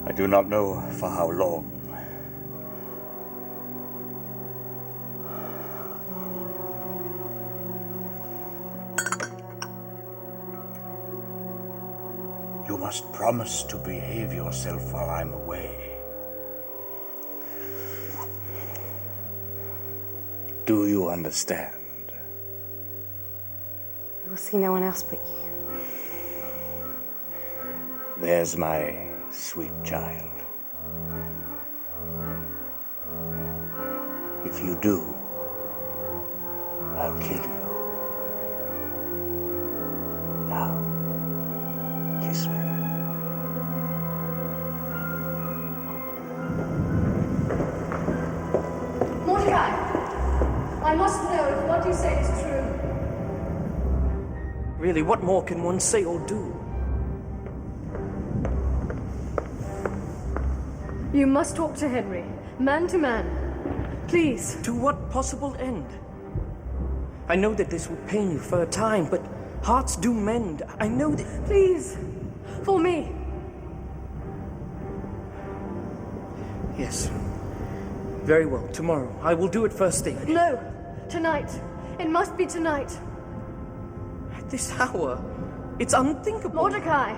I do not know for how long. You must promise to behave yourself while I'm away. Do you understand? I will see no one else but you. There's my sweet child. If you do, I'll kill you. Now, kiss me. Mordecai, I must know if what you say is true. Really, what more can one say or do? You must talk to Henry, man to man. Please. To what possible end? I know that this will pain you for a time, but hearts do mend. I know that... Please. For me. Yes. Very well. Tomorrow. I will do it first thing. No. Tonight. It must be tonight. At this hour? It's unthinkable. Mordecai,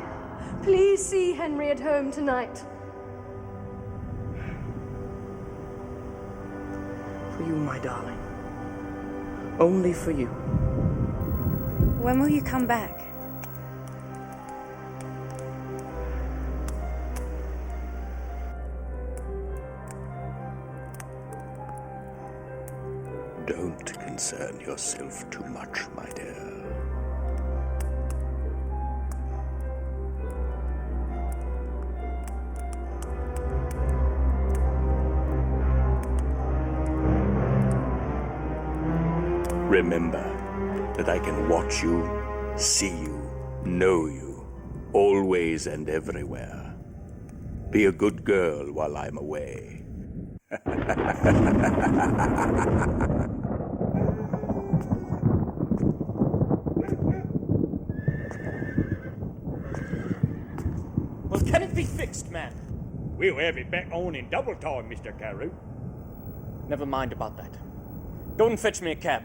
please see Henry at home tonight. For you, my darling. Only for you. When will you come back? Don't concern yourself too much, my dear. Remember that I can watch you, see you, know you, always and everywhere. Be a good girl while I'm away. Well, can it be fixed, man? We'll have it back on in double time, Mr. Carew. Never mind about that. Go and fetch me a cab.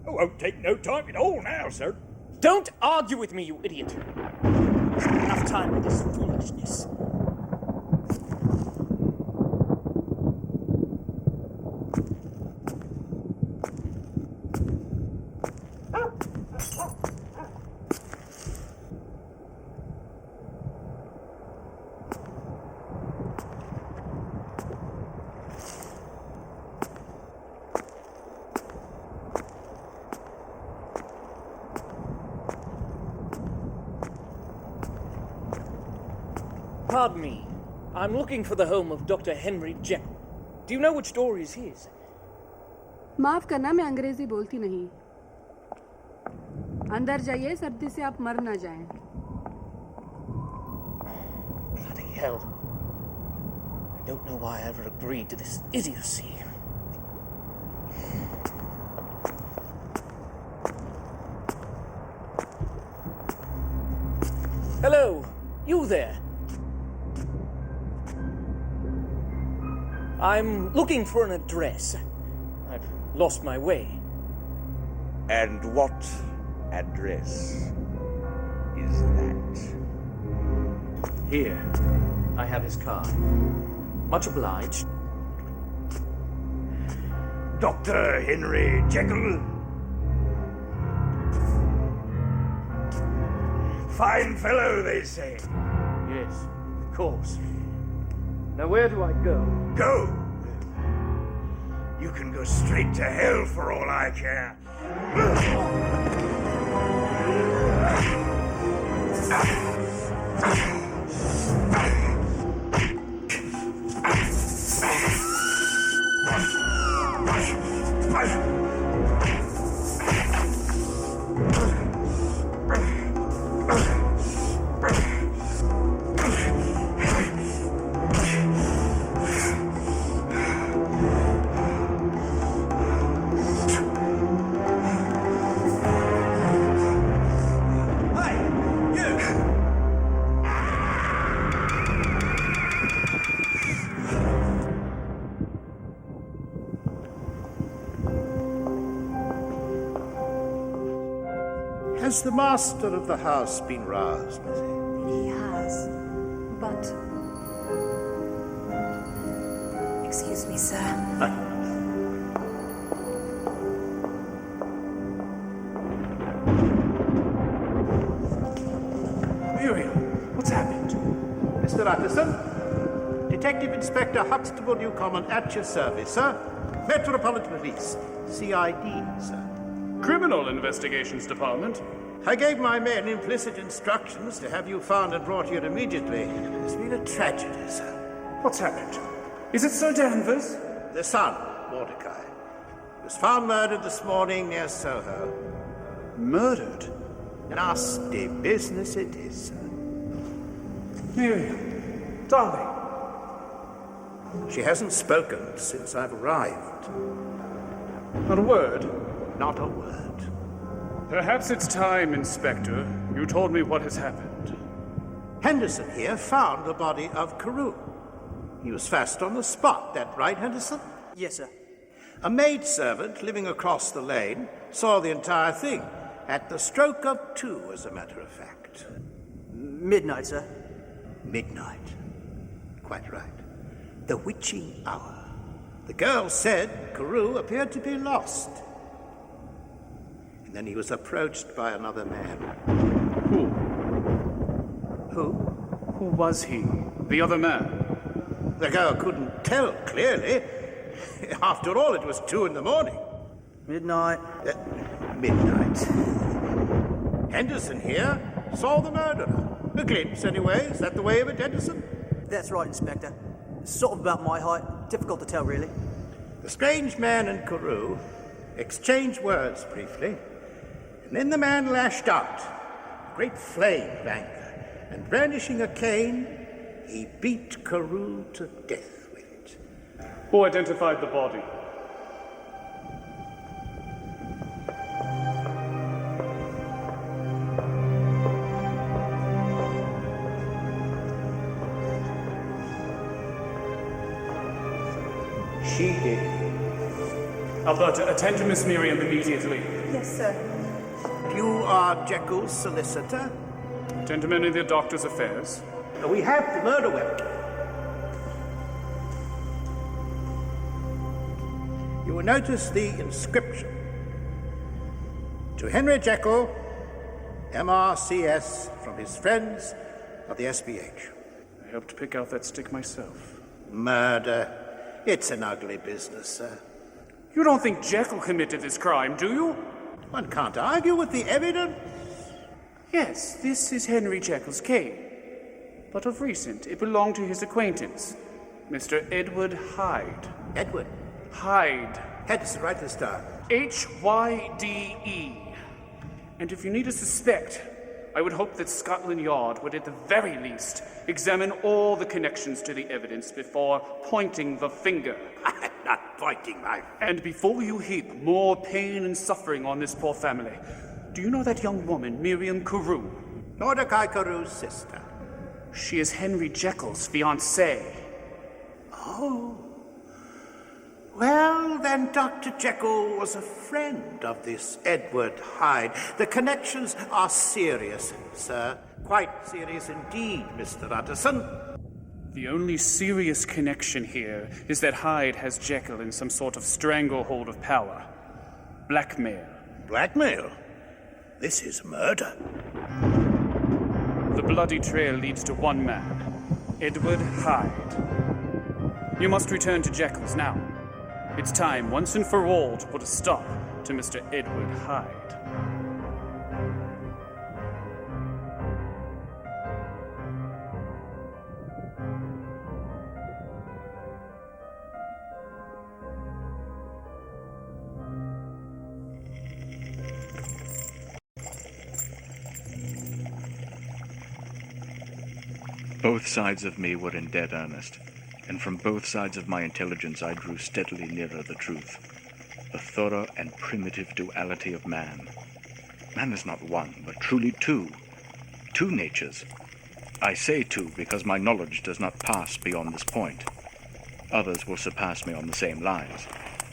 Oh, won't take no time at all now, sir. Don't argue with me, you idiot. Enough time with this foolishness. Pardon me. I'm looking for the home of Dr. Henry Jekyll. Do you know which door is his? माफ करना, मैं अंग्रेजी बोलती नहीं. अंदर जाइए, सर्दी से आप मर ना जाएं. Bloody hell. I don't know why I ever agreed to this idiocy. Hello, you there. I'm looking for an address. I've lost my way. And what address is that? Here, I have his card. Much obliged. Dr. Henry Jekyll? Fine fellow, they say. Yes, of course. Now where do I go? Go? You can go straight to hell for all I care. Has the master of the house been roused, Missy? He has, but... Excuse me, sir. Muriel, what's happened? Mr. Utterson, Detective Inspector Huxtable Newcomen at your service, sir. Metropolitan Police, CID, sir. Criminal Investigations Department? I gave my men implicit instructions to have you found and brought here immediately. It's been a tragedy, sir. What's happened? Is it Sir Danvers? The son, Mordecai, was found murdered this morning near Soho. Murdered? Nasty business it is, sir. Muriel, darling. She hasn't spoken since I've arrived. Not a word? Not a word. Perhaps it's time, Inspector. You told me what has happened. Henderson here found the body of Carew. He was fast on the spot, that right, Henderson? Yes, sir. A maidservant living across the lane saw the entire thing, at the stroke of 2, as a matter of fact. Midnight, sir. Midnight. Quite right. The witching hour. The girl said Carew appeared to be lost. And then he was approached by another man. Who? Who? Who was he? The other man? The girl couldn't tell clearly. After all, it was 2 in the morning. Midnight. Midnight. Henderson here saw the murderer. A glimpse, anyway. Is that the way of it, Henderson? That's right, Inspector. Sort of about my height. Difficult to tell, really. The strange man and Carew exchanged words briefly, and then the man lashed out. A great flame of anger, and brandishing a cane, he beat Carew to death with it. Who identified the body? She did. Alberta, attend to Miss Miriam immediately. Yes, sir. You are Jekyll's solicitor? Attend to many of the doctor's affairs. We have the murder weapon. You will notice the inscription. To Henry Jekyll, MRCS, from his friends of the SBH. I helped pick out that stick myself. Murder. It's an ugly business, sir. You don't think Jekyll committed this crime, do you? One can't argue with the evidence. Yes, this is Henry Jekyll's cane. but of recent it belonged to his acquaintance, Mr. Edward Hyde. Edward? Hyde. Head's right this time. Hyde. And if you need a suspect, I would hope that Scotland Yard would at the very least examine all the connections to the evidence before pointing the finger. I'm not pointing my... And before you heap more pain and suffering on this poor family, do you know that young woman, Miriam Carew? Mordecai Carew's sister. She is Henry Jekyll's fiancée. Oh. Well, then Dr. Jekyll was a friend of this Edward Hyde. The connections are serious, sir. Quite serious indeed, Mr. Utterson. The only serious connection here is that Hyde has Jekyll in some sort of stranglehold of power. Blackmail. Blackmail? This is murder. The bloody trail leads to one man, Edward Hyde. You must return to Jekyll's now. It's time, once and for all, to put a stop to Mr. Edward Hyde. Both sides of me were in dead earnest, and from both sides of my intelligence I drew steadily nearer the truth. The thorough and primitive duality of man. Man is not one, but truly two. Two natures. I say two because my knowledge does not pass beyond this point. Others will surpass me on the same lines.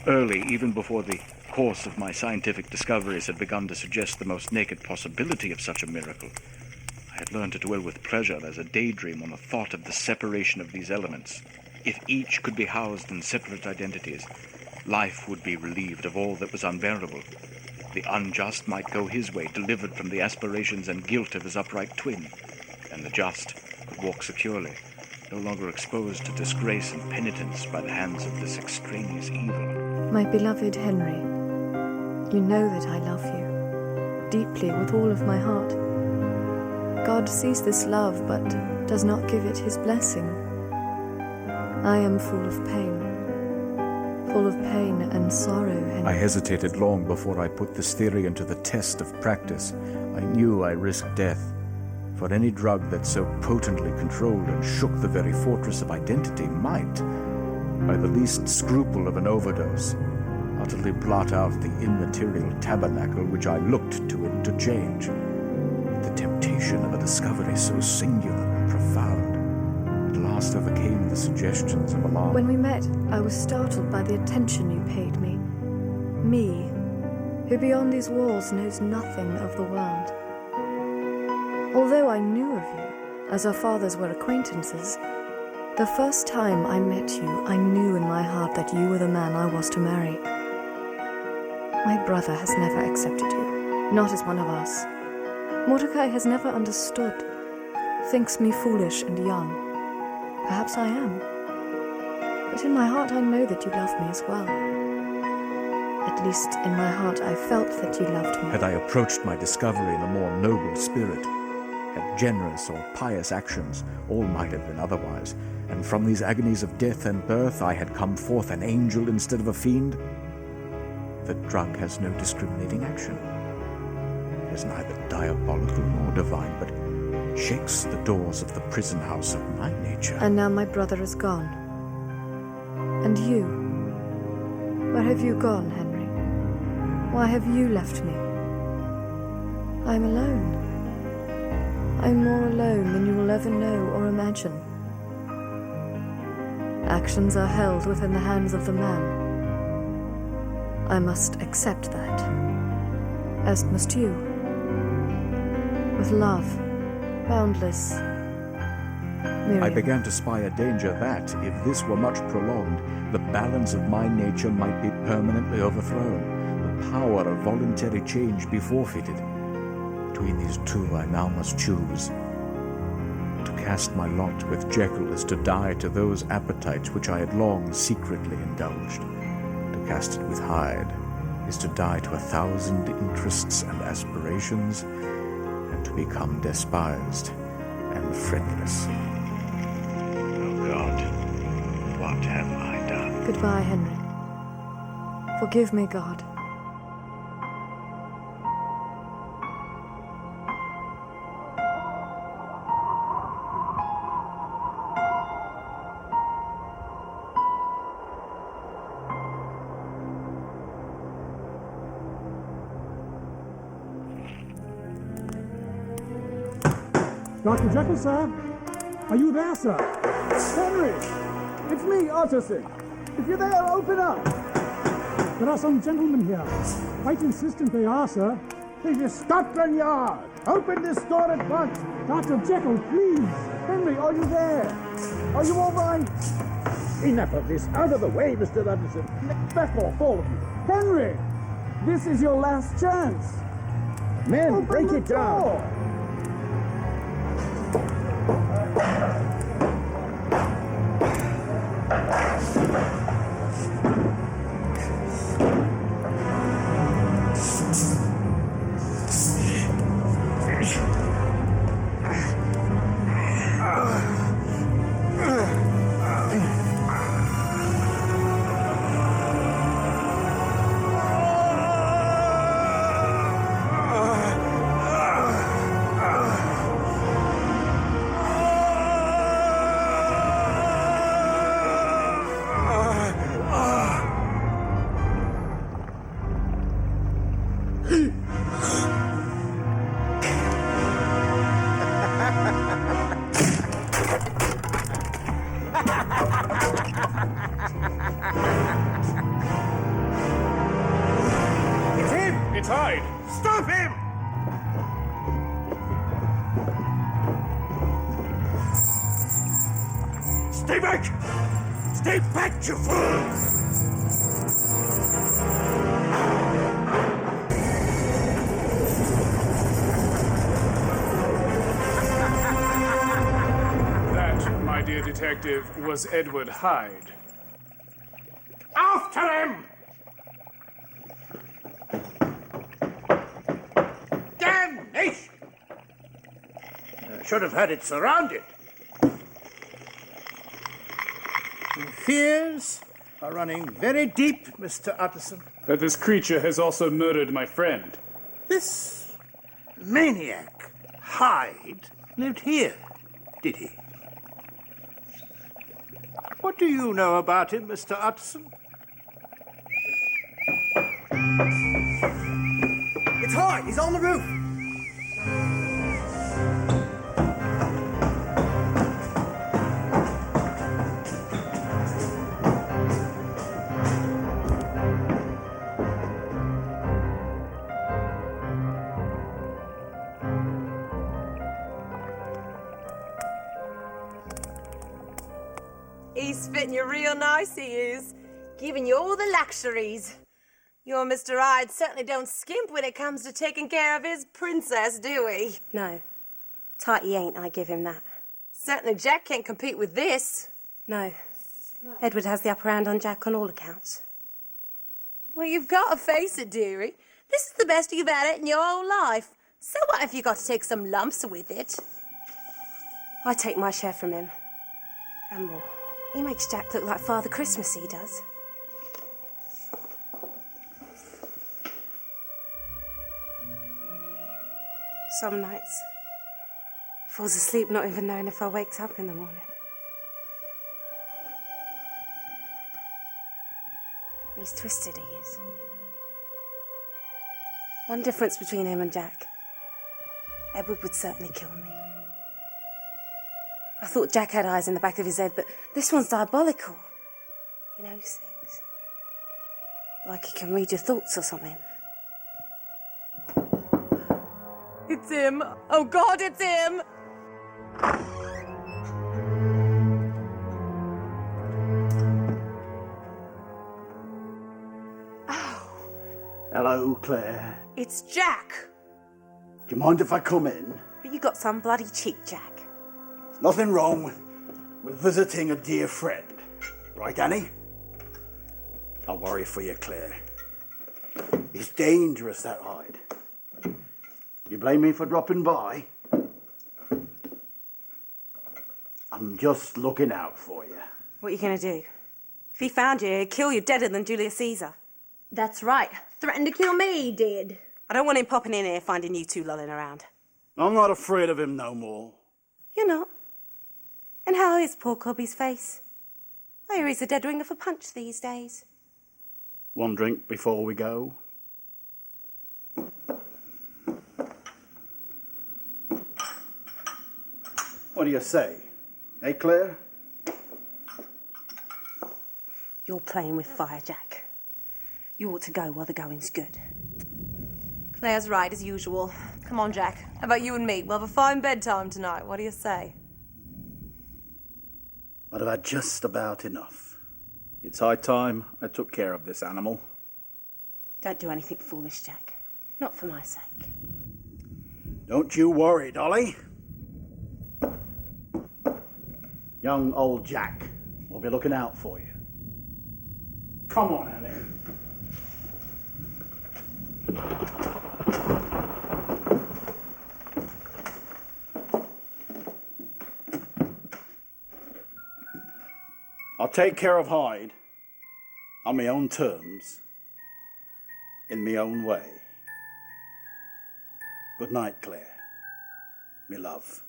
Early, even before the course of my scientific discoveries had begun to suggest the most naked possibility of such a miracle, I had learned to dwell with pleasure as a daydream on the thought of the separation of these elements. If each could be housed in separate identities, life would be relieved of all that was unbearable. The unjust might go his way, delivered from the aspirations and guilt of his upright twin, and the just could walk securely, no longer exposed to disgrace and penitence by the hands of this extraneous evil. My beloved Henry, you know that I love you, deeply with all of my heart. God sees this love, but does not give it his blessing. I am full of pain and sorrow, Henry. I hesitated long before I put this theory into the test of practice. I knew I risked death, for any drug that so potently controlled and shook the very fortress of identity might, by the least scruple of an overdose, utterly blot out the immaterial tabernacle which I looked to it to change. The temptation of a discovery so singular and profound at last overcame the suggestions of alarm. When we met, I was startled by the attention you paid me. Me, who beyond these walls knows nothing of the world. Although I knew of you, as our fathers were acquaintances, the first time I met you, I knew in my heart that you were the man I was to marry. My brother has never accepted you, not as one of us. Mordecai has never understood, thinks me foolish and young. Perhaps I am. But in my heart I know that you love me as well. At least in my heart I felt that you loved me. Had I approached my discovery in a more noble spirit, had generous or pious actions, all might have been otherwise, and from these agonies of death and birth I had come forth an angel instead of a fiend. The drug has no discriminating action. It is neither diabolical nor divine, but shakes the doors of the prison house of my nature. And now my brother is gone. And you? Where have you gone, Henry? Why have you left me? I am alone. I am more alone than you will ever know or imagine. Actions are held within the hands of the man. I must accept that, as must you. With love, boundless, Miriam. I began to spy a danger that, if this were much prolonged, the balance of my nature might be permanently overthrown, the power of voluntary change be forfeited. Between these two I now must choose. To cast my lot with Jekyll is to die to those appetites which I had long secretly indulged. To cast it with Hyde is to die to 1,000 interests and aspirations, and to become despised and friendless. God, what have I done? Goodbye, Henry. Forgive me, God. Dr. Jekyll, sir? Are you there, sir? Henry! It's me, Utterson. If you're there, open up. There are some gentlemen here. Quite insistent they are, sir. This is Scotland Yard. Open this door at once. Dr. Jekyll, please. Henry, are you there? Are you all right? Enough of this. Out of the way, Mr. Utterson. Back off, all of you. Henry! This is your last chance. Men, Open break the it down. door. It's him! It's Hyde! Stop him! Stay back! Stay back, you fool! That, my dear detective, was Edward Hyde. After him! Damnation! I should have had it surrounded. Your fears are running very deep, Mr. Utterson. That this creature has also murdered my friend. This maniac, Hyde, lived here, did he? What do you know about him, Mr. Utterson? It's Hyde! He's on the roof! He's fitting you real nice, he is. Giving you all the luxuries. Your Mr. Hyde certainly don't skimp when it comes to taking care of his princess, do he? No. Tight he ain't, I give him that. Certainly Jack can't compete with this. No. Edward has the upper hand on Jack on all accounts. Well, you've got to face it, dearie. This is the best you've had it in your whole life. So what if you got to take some lumps with it? I take my share from him. And more. He makes Jack look like Father Christmas, he does. Some nights, I falls asleep not even knowing if I wakes up in the morning. He's twisted, he is. One difference between him and Jack. Edward would certainly kill me. I thought Jack had eyes in the back of his head, but this one's diabolical. He knows things. Like he can read your thoughts or something. It's him. Oh, God, it's him. Hello, Claire. It's Jack. Do you mind if I come in? But you got some bloody cheek, Jack. Nothing wrong with visiting a dear friend. Right, Annie? I'll worry for you, Claire. It's dangerous, that Hyde. You blame me for dropping by? I'm I'm just looking out for you. What are you going to do? If he found you, he'd kill you deader than Julius Caesar. That's right. Threatened to kill me, he did. I don't want him popping in here finding you two lolling around. I'm not afraid of him no more. You're not? And how is poor Cobby's face? I hear he's a dead ringer for punch these days. One drink before we go. What do you say? Eh, Claire? You're playing with fire, Jack. You ought to go while the going's good. Claire's right, as usual. Come on, Jack. How about you and me? We'll have a fine bedtime tonight. What do you say? But I've had just about enough. It's high time I took care of this animal. Don't do anything foolish, Jack. Not for my sake. Don't you worry, Dolly. Young old Jack will be looking out for you. Come on, Annie. I'll take care of Hyde on my own terms, in my own way. Good night, Claire. Me love.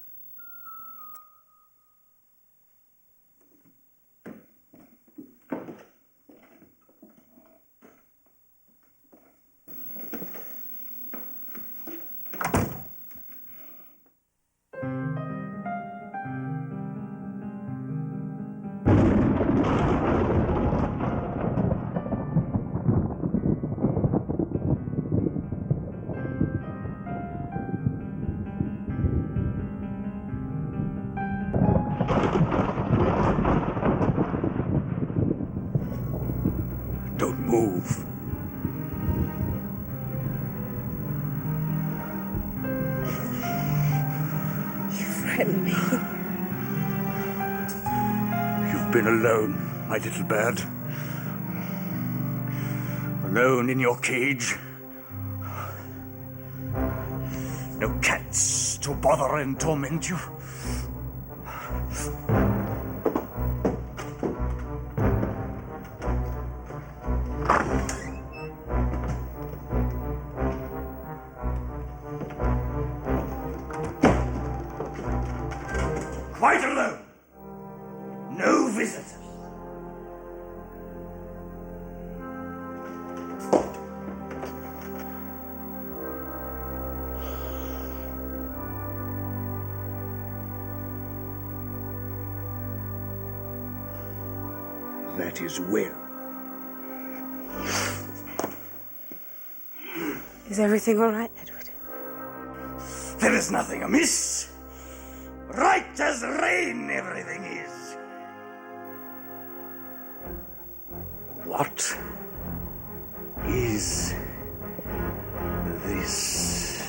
Don't move. You frighten me. You've been alone, my little bird. Alone in your cage. No cats to bother and torment you. Quite alone. No visitors. That is well. Is everything all right, Edward? There is nothing amiss. Right as rain, everything is. What is this?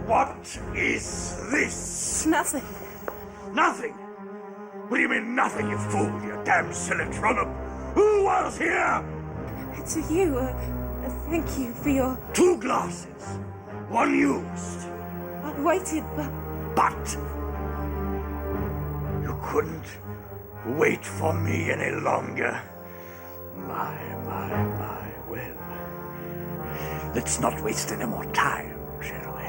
What is this? Nothing. Nothing? What do you mean nothing, you fool, you damn silly trollop? Who was here? It's you. Thank you for your... 2 glasses. 1 used. I waited, But you couldn't wait for me any longer. My. Well, let's not waste any more time, shall we?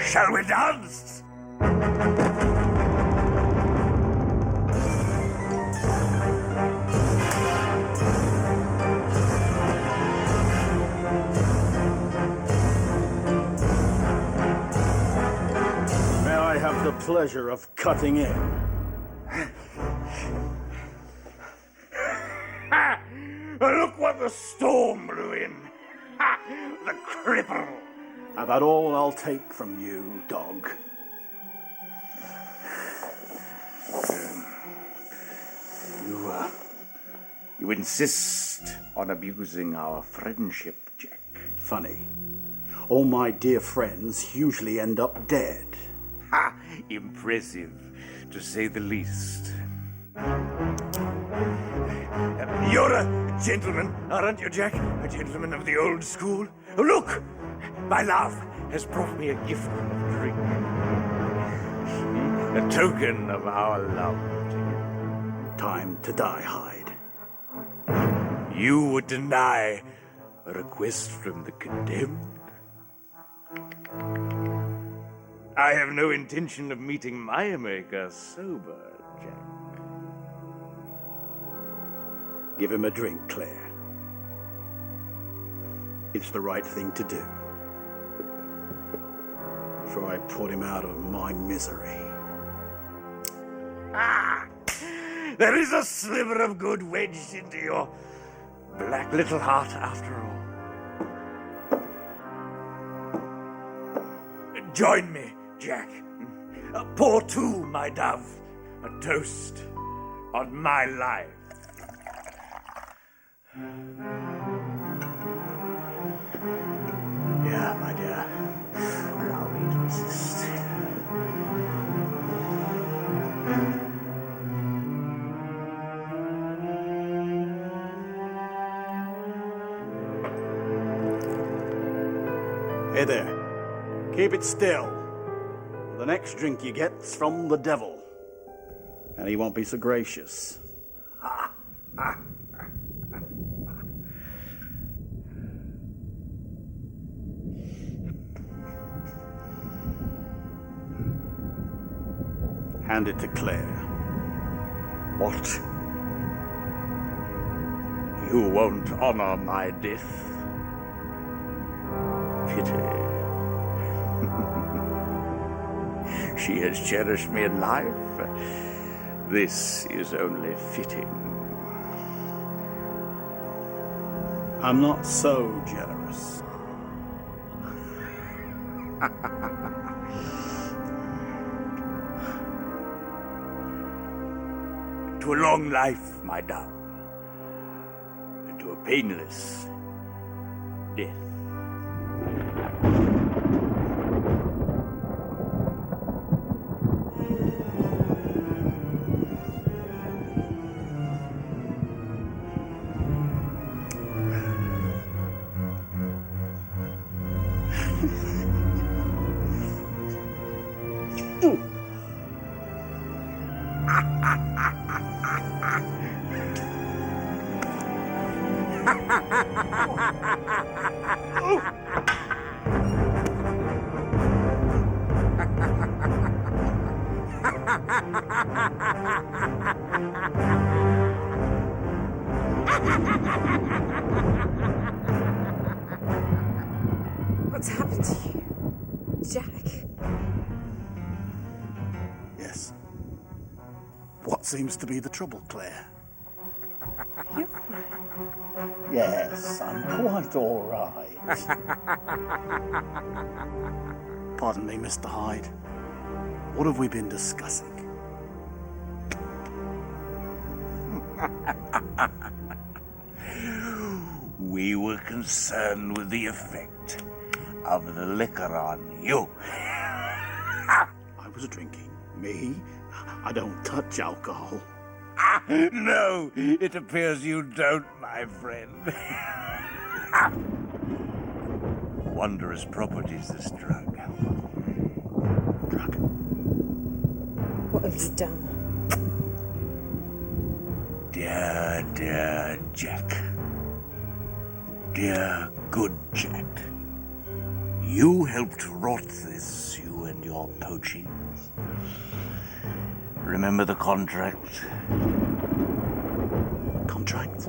Shall we dance? The pleasure of cutting in. Look what the storm blew in. The cripple. About all I'll take from you, dog. You insist on abusing our friendship, Jack. Funny. All my dear friends usually end up dead. Ha! Impressive, to say the least. You're a gentleman, aren't you, Jack? A gentleman of the old school. Look! My love has brought me a gift of drink. A token of our love to you. Time to die, Hyde. You would deny a request from the condemned? I have no intention of meeting my maker sober, Jack. Give him a drink, Claire. It's the right thing to do. Before I put him out of my misery. Ah! There is a sliver of good wedged into your black little heart after all. Join me, Jack. Pour to, my dove, a toast on my life. Yeah, my dear. Allow me to assist. Hey there. Keep it still. The next drink you get's from the devil. And he won't be so gracious. Hand it to Claire. What? You won't honor my death? Pity. She has cherished me in life. This is only fitting. I'm not so generous. To a long life, my dove, and to a painless death. What's happened to you, Jack? Yes. What seems to be the trouble, Claire? You're right. Yes, I'm quite all right. Pardon me, Mr. Hyde. What have we been discussing? We were concerned with the effect of the liquor on you. I was drinking. Me? I don't touch alcohol. No, it appears you don't, my friend. Wondrous properties, this drug. What have you done? Dear, dear Jack. Dear good Jack. You helped rot this, you and your poachings. Remember the contract? Contract?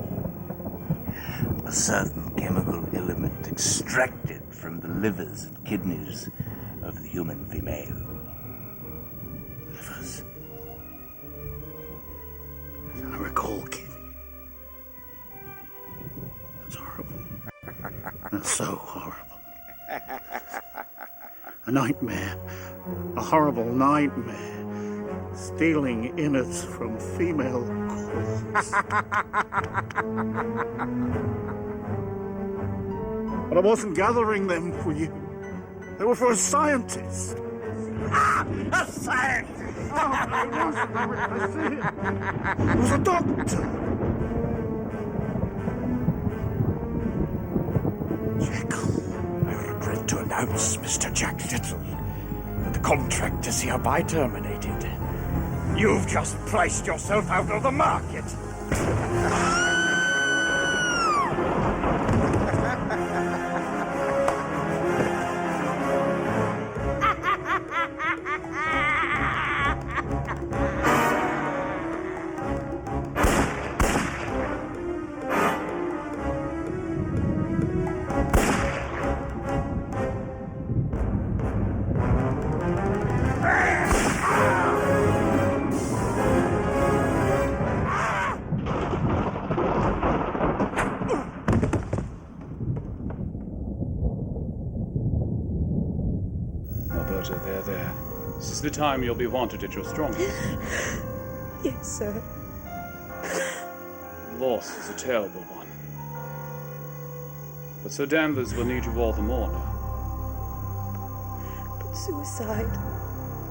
A certain chemical element extracted from the livers and kidneys of the human female. Livers? I recall, kid. That's horrible. That's so horrible. A nightmare. A horrible nightmare. Stealing innards from female corpses. But I wasn't gathering them for you. They were for a scientist. A scientist! Oh, it wasn't. I see it. It was a doctor. Jekyll, I regret to announce announce, Mr. Jack Little, that the contract is hereby terminated. You've just priced yourself out of the market. Alberta, there. This is the time you'll be wanted at your strongest. Yes, sir. Loss is a terrible one. But Sir Danvers will need you all the more now. But suicide,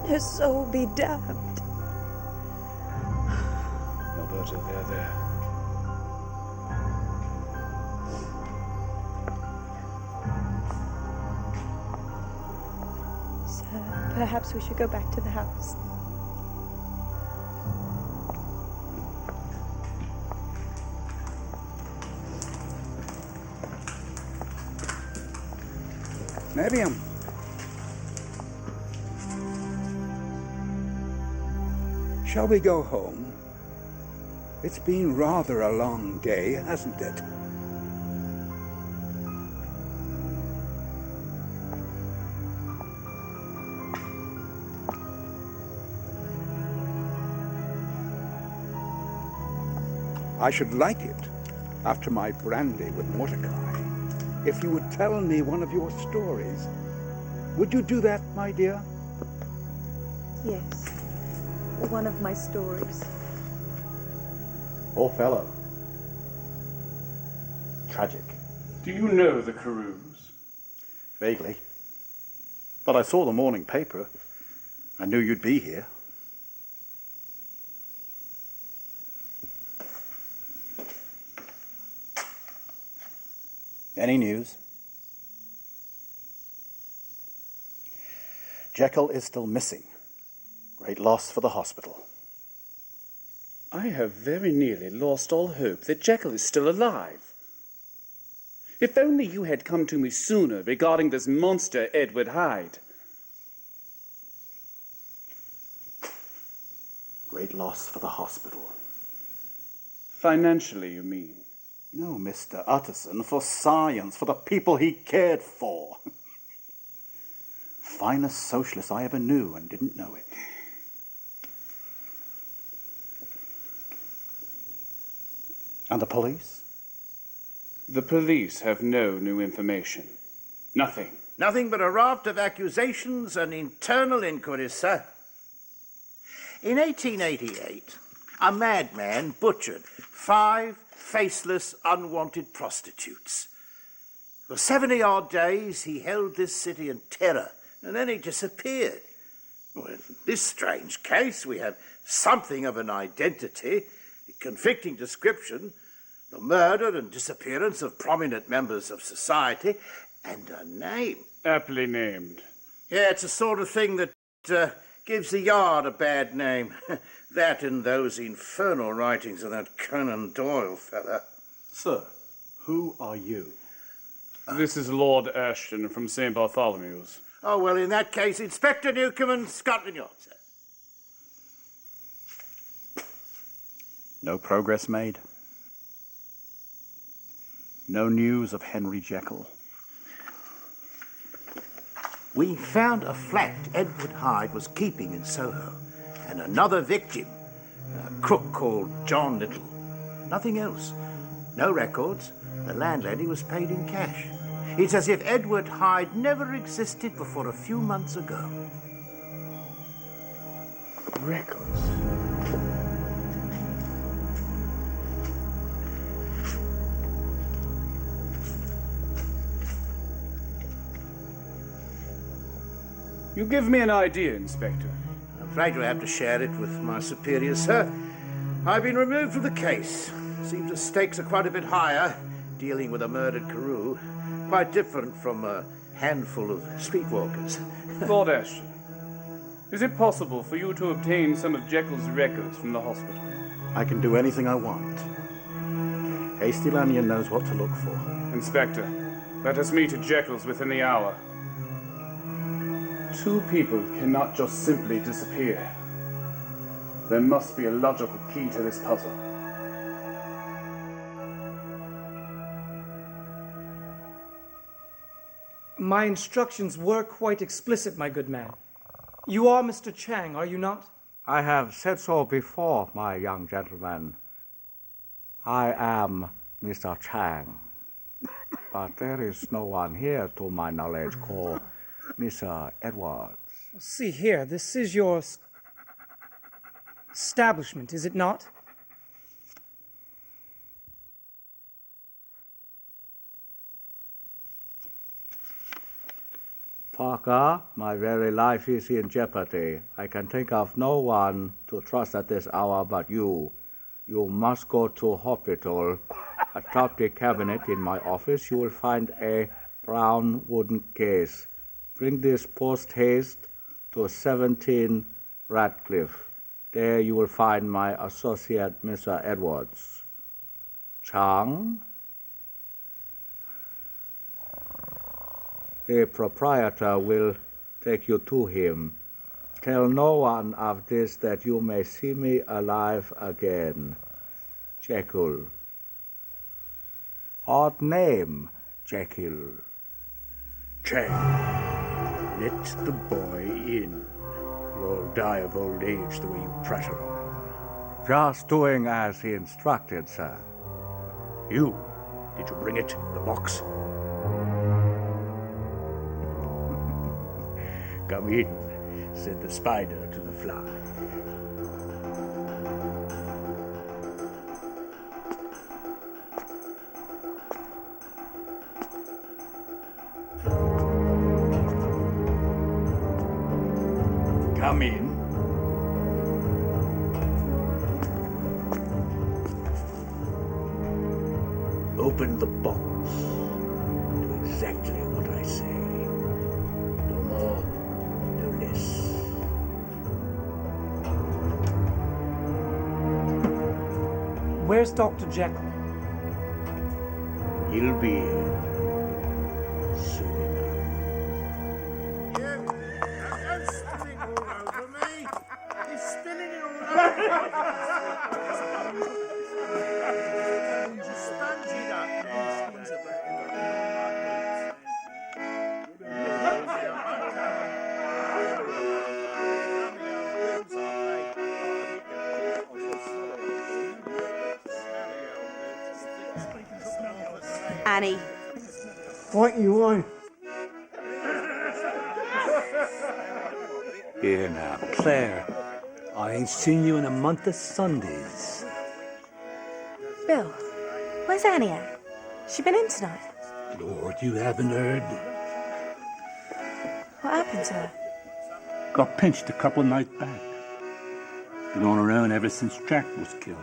her soul be damned. Alberta, there. Sir, perhaps we should go back to the house. Miriam. Shall we go home? It's been rather a long day, hasn't it? I should like it, after my brandy with Mordecai, if you would tell me one of your stories. Would you do that, my dear? Yes, one of my stories. Poor fellow. Tragic. Do you know the Carews? Vaguely. But I saw the morning paper. I knew you'd be here. Any news? Jekyll is still missing. Great loss for the hospital. I have very nearly lost all hope that Jekyll is still alive. If only you had come to me sooner regarding this monster, Edward Hyde. Great loss for the hospital. Financially, you mean? No, Mr. Utterson, for science, for the people he cared for. Finest socialist I ever knew and didn't know it. And the police? The police have no new information. Nothing. Nothing but a raft of accusations and internal inquiries, sir. In 1888, a madman butchered 5 faceless, unwanted prostitutes. For 70-odd days, he held this city in terror, and then he disappeared. Well, in this strange case, we have something of an identity, a conflicting description, the murder and disappearance of prominent members of society, and a name. Aptly named. Yeah, it's the sort of thing that gives the Yard a bad name. That and those infernal writings of that Conan Doyle fella. Sir, who are you? This is Lord Ashton from St. Bartholomew's. Oh, well, in that case, Inspector Newcomen, Scotland Yard, sir. No progress made? No news of Henry Jekyll? We found a flat Edward Hyde was keeping in Soho, and another victim, a crook called John Little. Nothing else. No records. The landlady was paid in cash. It's as if Edward Hyde never existed before a few months ago. Records? You give me an idea, Inspector. I'm afraid you'll have to share it with my superiors, sir. I've been removed from the case. Seems the stakes are quite a bit higher, dealing with a murdered Carew. Quite different from handful of streetwalkers. Lord Ashton, is it possible for you to obtain some of Jekyll's records from the hospital? I can do anything I want. Hasty Lanyon knows what to look for. Inspector, let us meet at Jekyll's within the hour. 2 people cannot just simply disappear. There must be a logical key to this puzzle. My instructions were quite explicit, my good man. You are Mr. Chang, are you not? I have said so before, my young gentleman. I am Mr. Chang. But there is no one here, to my knowledge, called Mr. Edwards. See here, this is your establishment, is it not? Parker, my very life is in jeopardy. I can think of no one to trust at this hour but you. You must go to hospital. Atop the cabinet in my office, you will find a brown wooden case. Bring this post-haste to 17 Radcliffe. There you will find my associate, Mr. Edwards. Chang? The proprietor will take you to him. Tell no one of this, that you may see me alive again. Jekyll. Odd name, Jekyll. Chang, let the boy in. You'll die of old age the way you prattle on. Just doing as he instructed, sir. You, did you bring it, the box? Come in, said the spider to the fly. Come in. Open the box. Do exactly what I say. No more, no less. Where's Dr. Jekyll? He'll be here soon Don't spill it all over me. He's spilling it all over me. Just sponge it up then. Annie. What you want? Here now, Claire. I ain't seen you in a month of Sundays. Bill, where's Annie at? She been in tonight? Lord, you haven't heard? What happened to her? Got pinched a couple of nights back. Been on her own ever since Jack was killed.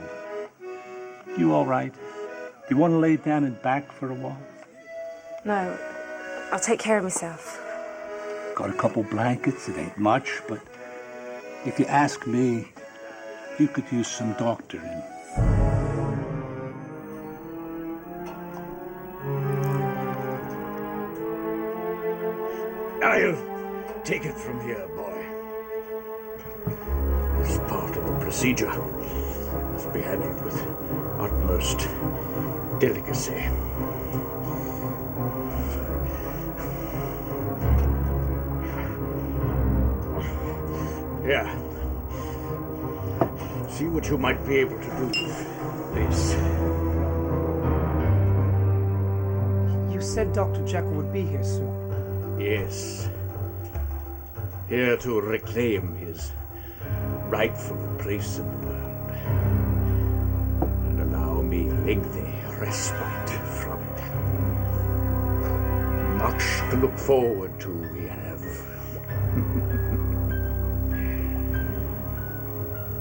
You all right? Do you want to lay down and back for a while? No, I'll take care of myself. Got a couple blankets, it ain't much, but if you ask me, you could use some doctoring. I'll take it from here, boy. This part of the procedure must be handled with utmost delicacy. Yeah. See what you might be able to do with this. You said Dr. Jekyll would be here soon. Yes. Here to reclaim his rightful place in the world and allow me lengthy respite from it. Much to look forward to we have.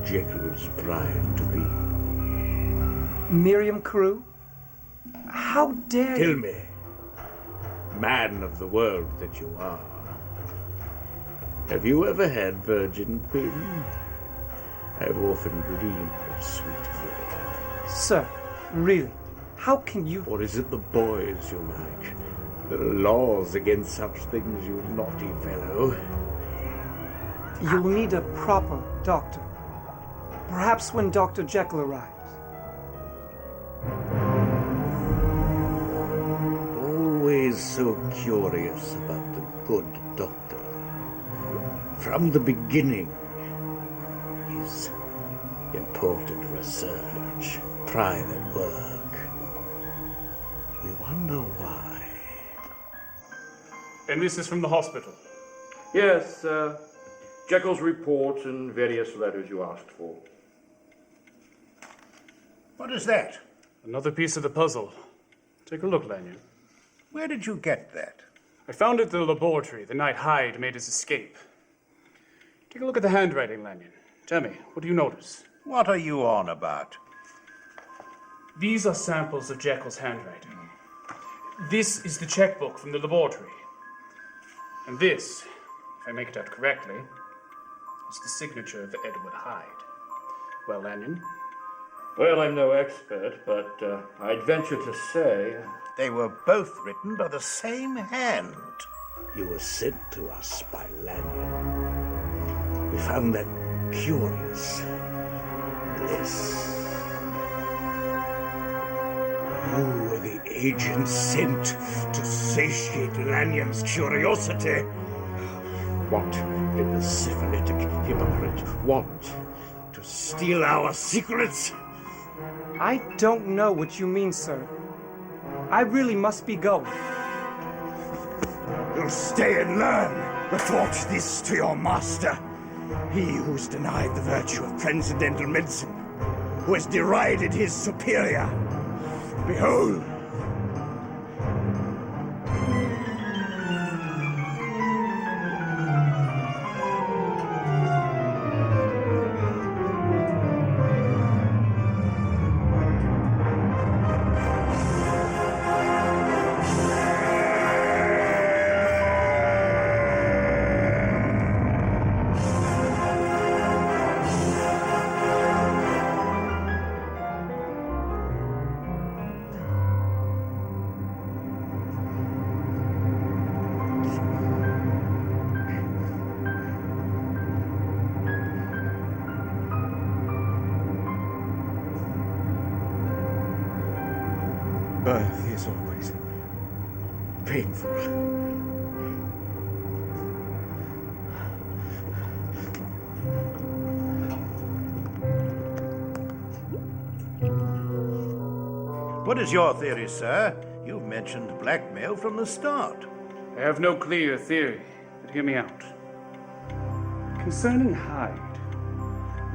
Jekyll's bride to be. Miriam Carew? How dare Kill you? me. man of the world that you are. Have you ever had virgin queen? I've often dreamed of sweet Mary. Sir, really, how can you... Or is it the boys you like? There are laws against such things, you naughty fellow. You'll need a proper doctor. Perhaps when Dr. Jekyll arrives. Always so curious about the good doctor. From the beginning, his important research, private work. We wonder why. And this is from the hospital? Yes, Jekyll's reports and various letters you asked for. What is that? Another piece of the puzzle. Take a look, Lanyon. Where did you get that? I found it in the laboratory the night Hyde made his escape. Take a look at the handwriting, Lanyon. Tell me, what do you notice? What are you on about? These are samples of Jekyll's handwriting. This is the checkbook from the laboratory. And this, if I make it out correctly, is the signature of Edward Hyde. Well, Lanyon? Well, I'm no expert, but I'd venture to say... They were both written by the same hand. You were sent to us by Lanyon. We found that curious. This. Who were the agents sent to satiate Lanyon's curiosity? What did the syphilitic hypocrite want? To steal our secrets? I don't know what you mean, sir. I really must be going. You'll stay and learn. Report this to your master. He who's denied the virtue of transcendental medicine, who has derided his superior. Behold! Birth is always painful. What is your theory, sir? You've mentioned blackmail from the start. I have no clear theory, but hear me out. Concerning Hyde,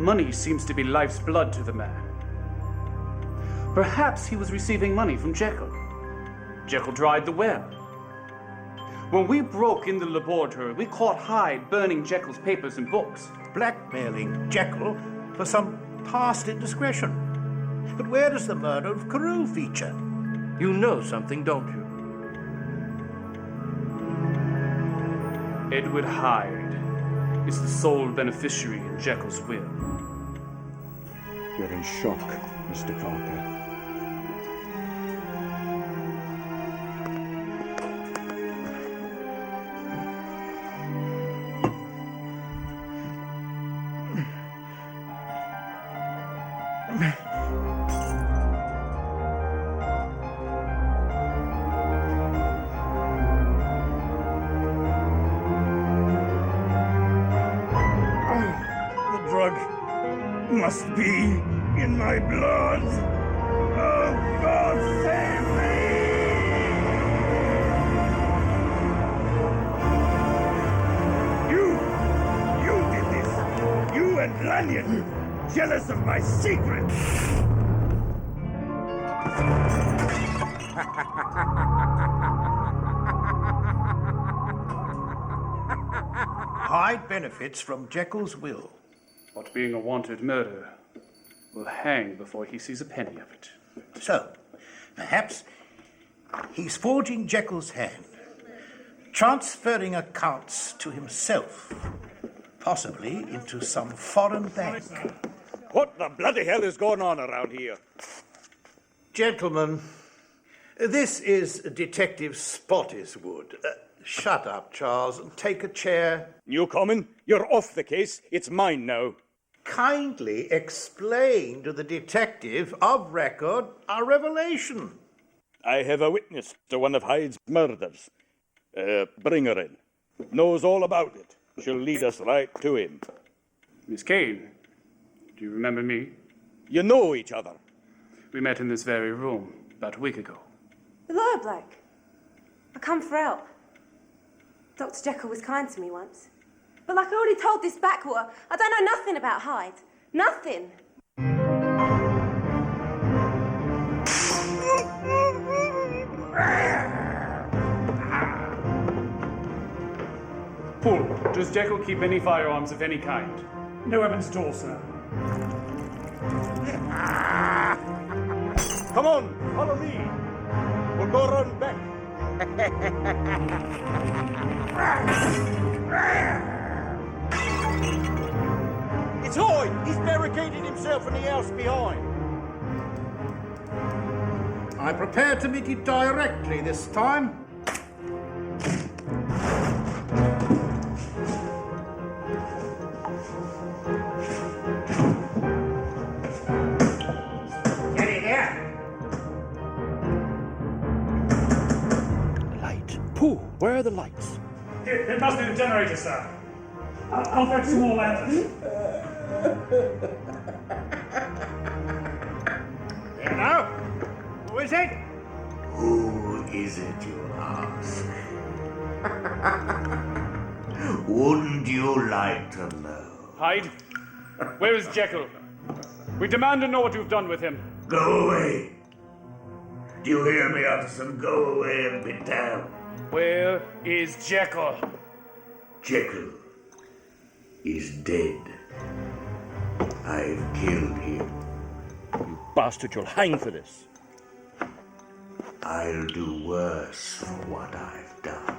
money seems to be life's blood to the man. Perhaps he was receiving money from Jekyll. Jekyll dried the well. When we broke in the laboratory, we caught Hyde burning Jekyll's papers and books. Blackmailing Jekyll for some past indiscretion. But where does the murder of Carew feature? You know something, don't you? Edward Hyde is the sole beneficiary in Jekyll's will. You're in shock, Mr. Parker. Must be in my blood. Oh, God, save me! You did this. You and Lanyon, jealous of my secret. Hyde benefits from Jekyll's will. But being a wanted murderer, will hang before he sees a penny of it. So, perhaps he's forging Jekyll's hand transferring accounts to himself, possibly into some foreign bank. What the bloody hell is going on around here? Gentlemen, this is Detective Spottiswoode. Shut up, Charles, and take a chair. You coming? You're off the case. It's mine now. Kindly explain to the detective of record our revelation. I have a witness to one of Hyde's murders. Bring her in. Knows all about it. She'll lead us right to him. Miss Kane, do you remember me? You know each other. We met in this very room about a week ago. The lawyer bloke. I come for help. Dr. Jekyll was kind to me once. But like I already told this backwater, I don't know nothing about Hyde. Nothing. Paul, does Jekyll keep any firearms of any kind? No evidence at all, sir. Come on, follow me. We'll go around back. It's Hyde! He's barricaded himself in the house behind. I prepare to meet you directly this time. Get in here. Light. Pooh, where are the lights? It must be the generator, sir. I'll fetch some more lanterns. There now. Who is it? Who is it, you ask? Wouldn't you like to know? Hyde, where is Jekyll? We demand to know what you've done with him. Go away. Do you hear me, Utterson? Go away and be damned. Where is Jekyll? Jekyll is dead. I've killed him. You bastard, you'll hang for this. I'll do worse for what I've done.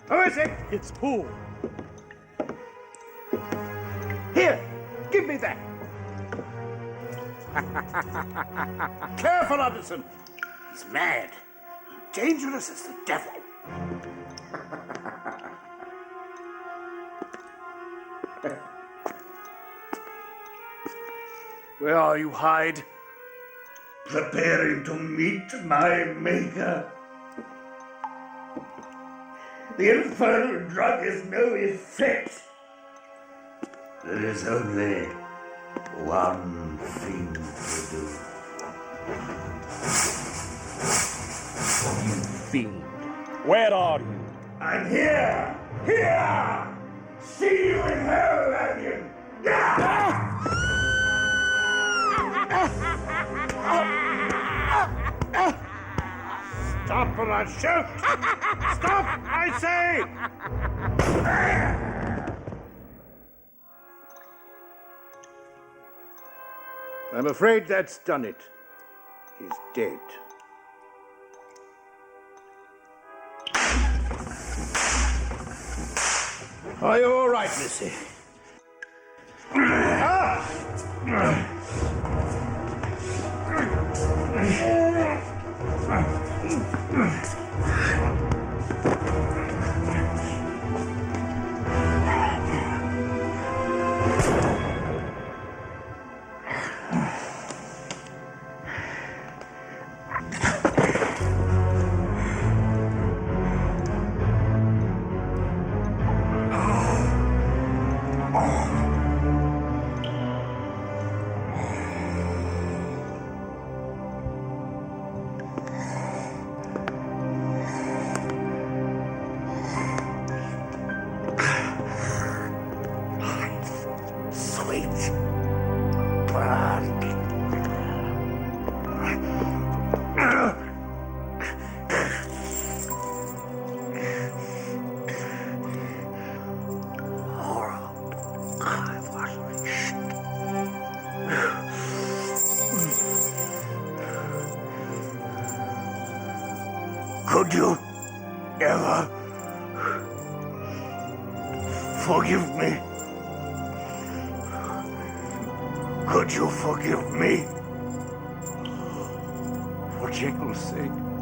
Who is it? It's Pooh. Here, give me that. Careful, Utterson. He's mad. Dangerous as the devil. Where are you, Hyde? Preparing to meet my maker. The infernal drug has no effect. There is only one thing to do. You fiend. Where are you? I'm here! Here! See you in hell, Onion! Stop or I'll shoot! Stop, I say! I'm afraid that's done it. He's dead. Are you all right, Missy? Could you ever forgive me? Could you forgive me? For Jekyll's sake.